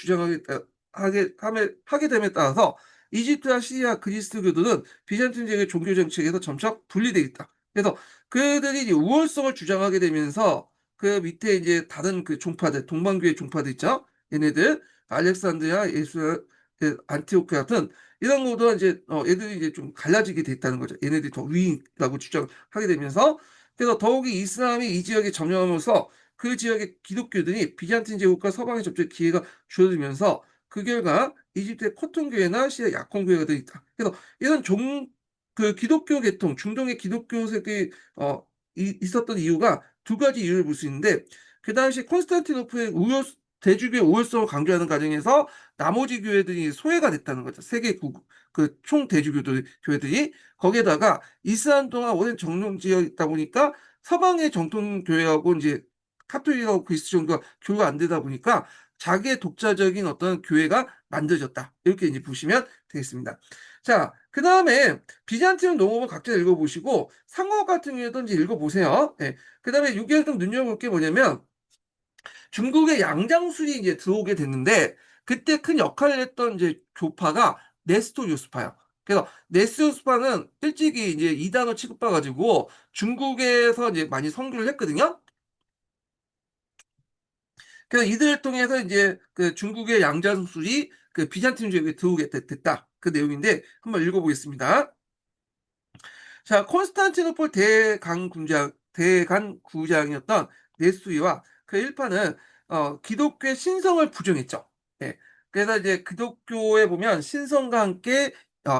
하게 됨에 따라서 이집트와 시리아, 그리스도교들은 비잔틴 제국의 종교 정책에서 점차 분리되어 있다. 그래서 그들이 이제 우월성을 주장하게 되면서 그 밑에 이제 다른 그 종파들, 동방교회 종파들 있죠? 얘네들 알렉산드리아, 안티오키아 같은 이런 것도 이제 얘들이 이제 좀 갈라지게 됐다는 거죠. 얘네들이 더 위라고 주장하게 되면서 그래서 더욱이 이슬람이 이 지역에 점령하면서 그 지역의 기독교들이 비잔틴 제국과 서방의 접촉 기회가 줄어들면서 그 결과 이집트의 코튼 교회나 시리아 약혼 교회가 돼 있다. 그래서 이런 그 기독교 계통 중동의 기독교 세계 있었던 이유가 두 가지 이유를 볼 수 있는데 그 당시 콘스탄티노플의 대주교의 우월성을 강조하는 과정에서 나머지 교회들이 소외가 됐다는 거죠. 세계 그총 대주교들 교회들이 거기에다가 이슬람 동안 오랜 정령 지역이다 보니까 서방의 정통 교회하고 이제 카톨릭하고 그리스 종교가 교류가 안 되다 보니까 자기의 독자적인 어떤 교회가 만들어졌다. 이렇게 이제 보시면 되겠습니다. 자, 그 다음에 비잔티움 농업을 각자 읽어보시고 상어 같은 경우에도 이제 읽어보세요. 예. 그 다음에 여기에서 좀 눈여겨볼 게 뭐냐면 중국의 양장술이 이제 들어오게 됐는데 그때 큰 역할을 했던 이제 교파가 네스토리우스파예요. 그래서 네스토리우스파는 일찍이 이제 이단으로 취급받아가지고 중국에서 이제 많이 선교를 했거든요. 그래서 이들을 통해서 이제 그 중국의 양장술이 그 비잔틴 제국에 들어오게 됐다. 그 내용인데 한번 읽어보겠습니다. 자, 콘스탄티노플 대간구장이었던 네스토리와 그 일파는 기독교의 신성을 부정했죠. 예. 그래서 이제 기독교에 보면 신성과 함께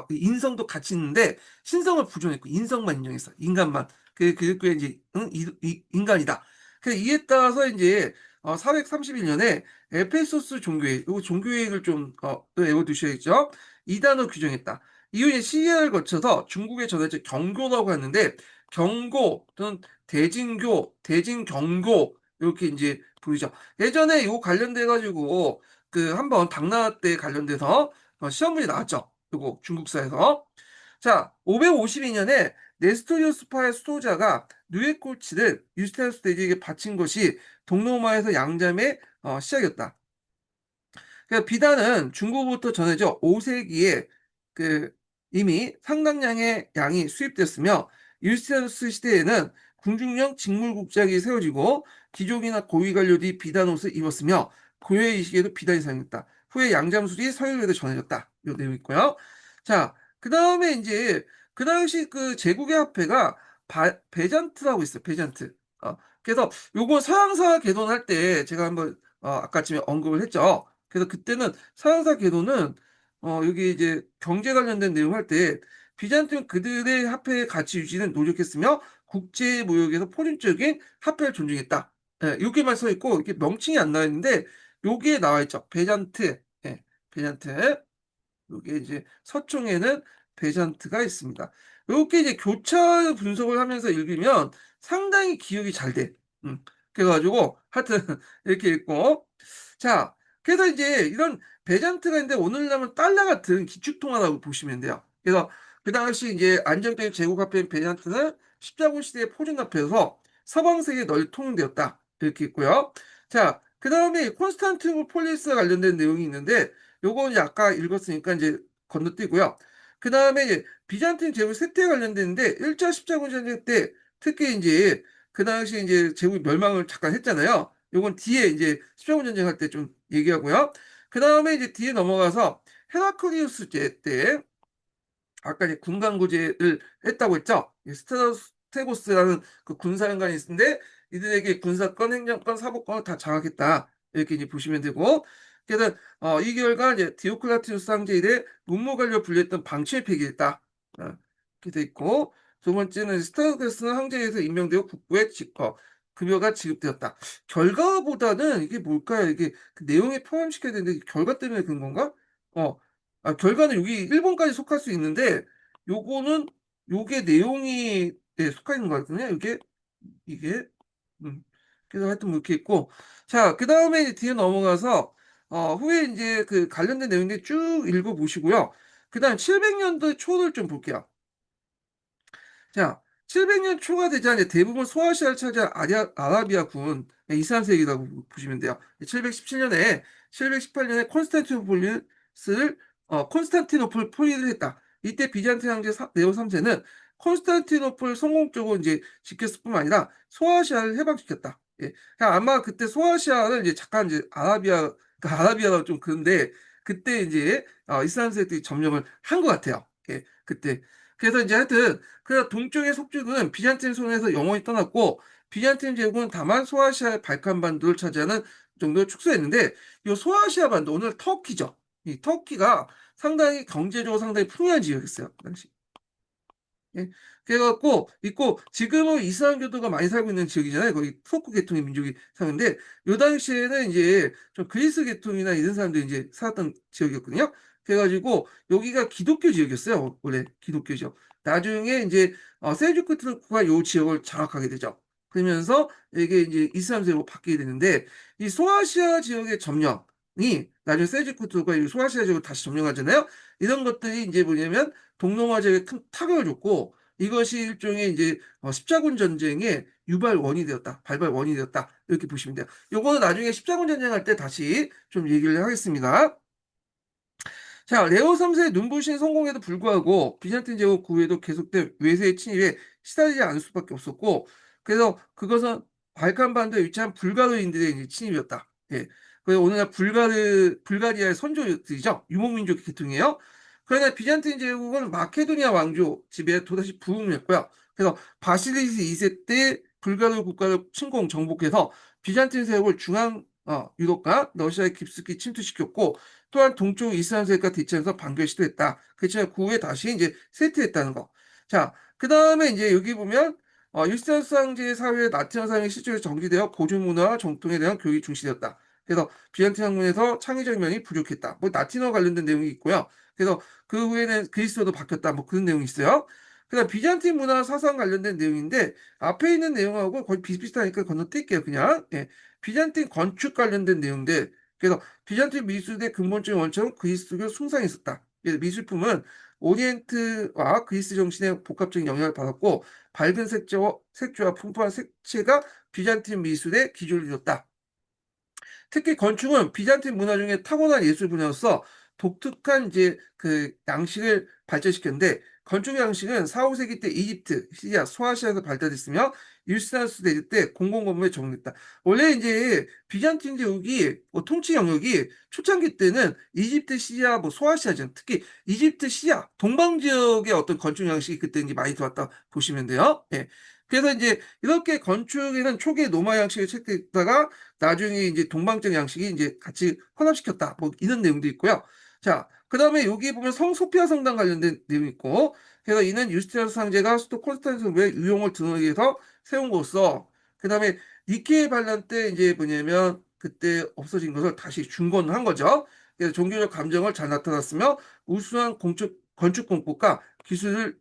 인성도 같이 있는데 신성을 부정했고 인성만 인정했어. 인간만. 그 기독교의 이제 인간이다. 그래서 이에 따라서 이제 431년에 에페소스 종교회, 요 종교회의를 좀 외워두셔야겠죠. 이단으로 규정했다. 이후에 시리아를 거쳐서 중국에 전해져 경교라고 하는데 경고 또는 대진교, 대진경고 이렇게 이제 부르죠. 예전에 이거 관련돼 가지고 그 한번 당나라 때 관련돼서 시험문이 나왔죠. 이거 중국사에서. 자, 552년에 네스토리우스파의 수도자가 누에꼴치를 유스티누스 대제에게 바친 것이 동로마에서 양자의 시작이었다. 그러니까 비단은 중국부터 전해져 5세기에 그 이미 상당량의 양이 수입됐으며 유스티누스 시대에는 궁중령 직물국장이 세워지고 귀족이나 고위 관료들이 비단 옷을 입었으며 고요의 시기에도 비단이 사용됐다. 후에 양잠술이 서유에도 전해졌다. 이 내용이 있고요. 자, 그 다음에 이제 그 당시 그 제국의 화폐가 베잔트라고 있어요. 베잔트. 그래서 요거 서양사 개론할 때 제가 한번 아까쯤에 언급을 했죠. 그래서 그때는 서양사 궤도는 여기 이제 경제 관련된 내용 할 때 비잔티움 그들의 화폐의 가치 유지는 노력했으며 국제 무역에서 포괄적인 화폐를 존중했다. 예, 여기만 써 있고 이게 명칭이 안 나와 있는데 여기에 나와 있죠. 베잔트. 예, 베잔트. 이게 이제 서총에는 베잔트가 있습니다. 이렇게 이제 교차 분석을 하면서 읽으면 상당히 기억이 잘 돼. 음. 그래가지고 하여튼 이렇게 읽고 자 그래서 이제 이런 베잔트가 있는데 오늘날은 달러 같은 기축통화라고 보시면 돼요. 그래서 그 당시 이제 안정적인 제국화폐인 베잔트는 십자군 시대의 포진화폐여서 서방 세계에 널리 통용되었다. 이렇게 있고요. 자, 그 다음에 콘스탄티노폴리스와 관련된 내용이 있는데 요거는 이제 아까 읽었으니까 이제 건너뛰고요. 그 다음에 이제 비잔틴 제국 쇠퇴에 관련되는데 1차 십자군 전쟁 때 특히 이제 그 당시 이제 제국이 멸망을 잠깐 했잖아요. 요건 뒤에 이제 십자군 전쟁 할 때 좀 얘기하고요. 그 다음에 이제 뒤에 넘어가서 헤라클리우스제 때 아까 이제 군강구제를 했다고 했죠. 스테고스라는 그 군사연관이 있는데 이들에게 군사권, 행정권, 사법권을 다 장악했다. 이렇게 이제 보시면 되고. 그래서 이 결과 이제 디오클라티우스 황제 이래 문무관료 분리했던 방치를 폐기했다. 이렇게 돼 있고 두 번째는 스테고스는 황제에서 임명되고 국부의 급여가 지급되었다. 결과보다는 이게 뭘까요? 이게 그 내용에 포함시켜야 되는데 결과 때문에 그런 건가? 어, 결과는 여기 일본까지 속할 수 있는데 요거는 요게 내용이 네, 속해 있는 것 같거든요. 이게 그래서 하여튼 뭐 이렇게 있고 자 그다음에 뒤에 넘어가서 후에 이제 그 관련된 내용들 쭉 읽어 보시고요. 그다음 700년도 초를 좀 볼게요. 자, 700년 초가 되자 이제 대부분 소아시아를 차지한 아라비아군 이슬람 세계라고 보시면 돼요. 717년에 718년에 콘스탄티노플 포위를 했다. 이때 비잔틴 황제 네오 3세는 콘스탄티노플 성공적으로 이제 지켰을 뿐만 아니라 소아시아를 해방시켰다. 예. 그러니까 아마 그때 소아시아를 이제 잠깐 이제 아라비아가 좀 그런데 그때 이제 이슬람 세력들이 점령을 한 것 같아요. 예. 그때. 그래서 이제 하여튼 그래서 동쪽의 속주는 비잔틴 손에서 영원히 떠났고 비잔틴 제국은 다만 소아시아의 발칸반도를 차지하는 정도로 축소했는데 이 소아시아 반도 오늘 터키죠. 이 터키가 상당히 경제적으로 상당히 풍요한 지역이었어요. 그 당시. 예. 그래갖고 있고 지금은 이슬람교도가 많이 살고 있는 지역이잖아요. 거기 투르크 계통의 민족이 사는데 요 당시에는 이제 좀 그리스 계통이나 이런 사람들이 이제 살았던 지역이었거든요. 그래가지고 여기가 기독교 지역이었어요. 원래 기독교 지역. 나중에 이제 셀주크 투르크가 요 지역을 장악하게 되죠. 그러면서 이게 이제 이슬람 세력으로 바뀌게 되는데 이 소아시아 지역의 점령이 나중에 셀주크 투르크가 이 소아시아 지역을 다시 점령하잖아요. 이런 것들이 이제 뭐냐면 동남아지역에 큰 타격을 줬고 이것이 일종의 이제 십자군 전쟁의 유발원이 되었다. 발발원이 되었다. 이렇게 보시면 돼요. 요거는 나중에 십자군 전쟁 할 때 다시 좀 얘기를 하겠습니다. 자, 레오 3세의 눈부신 성공에도 불구하고 비잔틴 제국 구에도 계속된 외세의 침입에 시달리지 않을 수밖에 없었고 그래서 그것은 발칸반도에 위치한 불가르인들의 이제 침입이었다. 예. 그래서 오늘날 불가리아의 선조들이죠. 유목민족 계통이에요. 그러나 비잔틴 제국은 마케도니아 왕조 지배에 또다시 부흥했고요. 그래서 바실리스 2세 때 불가르 국가를 침공 정복해서 비잔틴 세력을 중앙 유럽과 러시아에 깊숙이 침투시켰고 또한 동쪽 이슬람 세력과 대치하면서 반격을 시도했다. 그렇지만 그 후에 다시 이제 쇠퇴했다는 거. 자, 그 다음에 이제 여기 보면 일세상제 사회의 라틴어 사용이 실제로 정지되어 고전 문화와 정통에 대한 교육이 중시되었다. 그래서 비잔틴 학문에서 창의적 면이 부족했다. 뭐 라틴어 관련된 내용이 있고요. 그래서 그 후에는 그리스어도 바뀌었다. 뭐 그런 내용이 있어요. 그다음 비잔틴 문화 사상 관련된 내용인데 앞에 있는 내용하고 거의 비슷비슷하니까 건너뛸게요. 그냥 비잔틴 건축 관련된 내용들. 그래서 비잔틴 미술의 근본적인 원천은 그리스도교 숭상이 있었다. 그래서 미술품은 오리엔트와 그리스 정신의 복합적인 영향을 받았고 밝은 색조와 풍부한 색채가 비잔틴 미술의 기조를 이뤘다. 특히 건축은 비잔틴 문화 중에 타고난 예술 분야로서 독특한 이제 그 양식을 발전시켰는데 건축 양식은 4, 5세기 때 이집트, 시리아, 소아시아에서 발달했으며 유스타누스 대제 때 공공건물에 적용됐다. 원래 이제 비잔틴 제국이 통치 영역이 초창기 때는 이집트, 시리아, 뭐 소아시아죠. 특히 이집트, 시리아, 동방 지역의 어떤 건축 양식이 그때 이제 많이 들어왔다 보시면 돼요. 예. 그래서 이제 이렇게 건축에는 초기에 노마 양식을 채택했다가 나중에 이제 동방적 양식이 이제 같이 혼합시켰다. 뭐 이런 내용도 있고요. 자, 그다음에 여기 보면 성소피아 성당 관련된 내용이 있고, 그래서 이는 유스티누스 황제가 수도 콘스탄티노플의 유용을 드러내기 위해서 세운 곳으로, 그다음에 니케 반란 때 이제 뭐냐면 그때 없어진 것을 다시 중건한 거죠. 그래서 종교적 감정을 잘 나타났으며 우수한 건축 공법과 기술을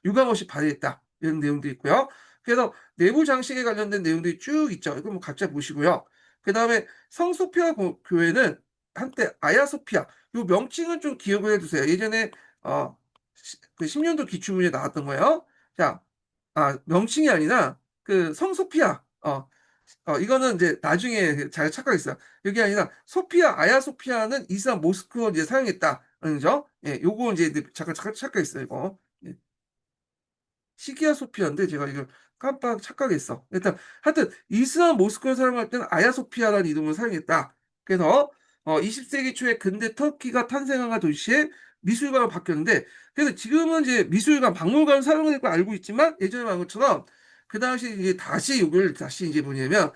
유감 없이 발휘했다. 이런 내용도 있고요. 그래서 내부 장식에 관련된 내용들이 쭉 있죠. 이거 뭐 각자 보시고요. 그 다음에 성소피아 교회는 한때 아야소피아, 요 명칭은 좀 기억을 해두세요. 예전에 그 10년도 기출문제 나왔던 거예요. 자, 명칭이 아니라 그 성소피아, 이거는 이제 나중에 잘 착각했어요. 이게 아니라 소피아, 아야소피아는 이슬람 모스크로 이제 사용했다. 죠? 예, 요거 이제 잠깐 착각했어요, 이거. 예. 시기야 소피아인데 제가 이걸 깜빡 착각했어. 일단 하여튼 이슬람 모스크를 사용할 때는 아야소피아라는 이름을 사용했다. 그래서 20세기 초에 근대 터키가 탄생한 도시에 미술관을 바뀌었는데, 그래서 지금은 이제 미술관, 박물관 사용할 거 알고 있지만 예전에 말한 것처럼 그 당시 이제 다시 이걸 다시 이제 뭐냐면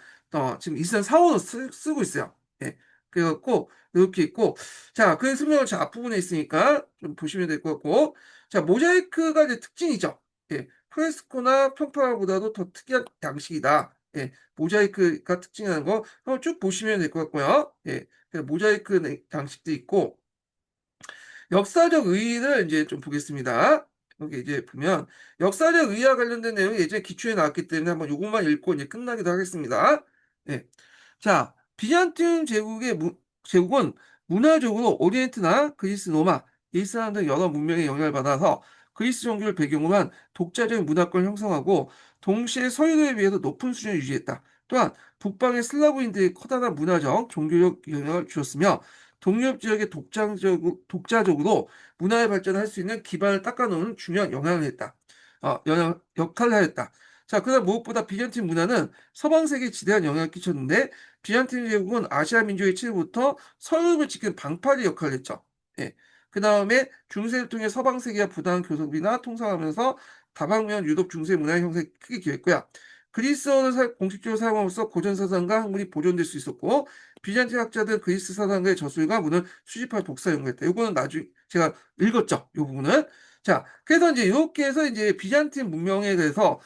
지금 이슬람 사원을 쓰고 있어요. 예. 그래갖고 이렇게 있고, 자, 그 설명을 저 앞부분에 있으니까 좀 보시면 될 것 같고, 자, 모자이크가 이제 특징이죠. 예. 프레스코나 평파보다도 더 특이한 양식이다. 예, 모자이크가 특징하는 거 한번 쭉 보시면 될 것 같고요. 예, 그래서 모자이크 양식도 있고, 역사적 의의를 이제 좀 보겠습니다. 여기 이제 보면 역사적 의의와 관련된 내용이 예전에 기초에 나왔기 때문에 한번 요것만 읽고 이제 끝나기도 하겠습니다. 예. 자, 비잔티움 제국은 문화적으로 오리엔트나 그리스 로마, 이슬람 등 여러 문명의 영향을 받아서 그리스 종교를 배경으로 한 독자적인 문화권을 형성하고 동시에 서유도에 비해서 높은 수준을 유지했다. 또한 북방의 슬라브인들이 커다란 문화적, 종교적 영향을 주었으며 동유럽 지역의 독자적으로 문화의 발전을 할 수 있는 기반을 닦아놓은 중요한 영향을 했다. 역할을 하였다. 자, 그다음 무엇보다 비잔틴 문화는 서방 세계에 지대한 영향을 끼쳤는데, 비잔틴 제국은 아시아 민족의 치부부터 서유럽을 지키는 방파제 역할을 했죠. 예. 그 다음에 중세를 통해 서방 세계와 부당한 교섭이나 통상하면서 다방면 유럽 중세 문화의 형성에 크게 기여했고요. 그리스어를 공식적으로 사용함으로써 고전 사상과 학문이 보존될 수 있었고, 비잔틴 학자들은 그리스 사상가의 저술과 문을 수집할 복사 연구했다. 요거는 나중에 제가 읽었죠. 요 부분은. 자, 그래서 이제 이렇게 해서 이제 비잔틴 문명에 대해서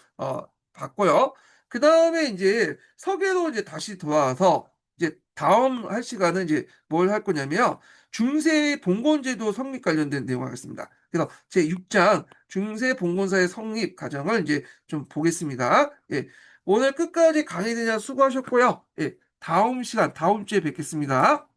봤고요. 그 다음에 이제 서계로 이제 다시 돌아와서 이제 다음 할 시간은 이제 뭘 할 거냐면요. 중세 봉건제도 성립 관련된 내용 하겠습니다. 그래서 제 6장 중세 봉건사의 성립 과정을 이제 좀 보겠습니다. 예. 오늘 끝까지 강의 대장 수고하셨고요. 예. 다음 시간, 다음 주에 뵙겠습니다.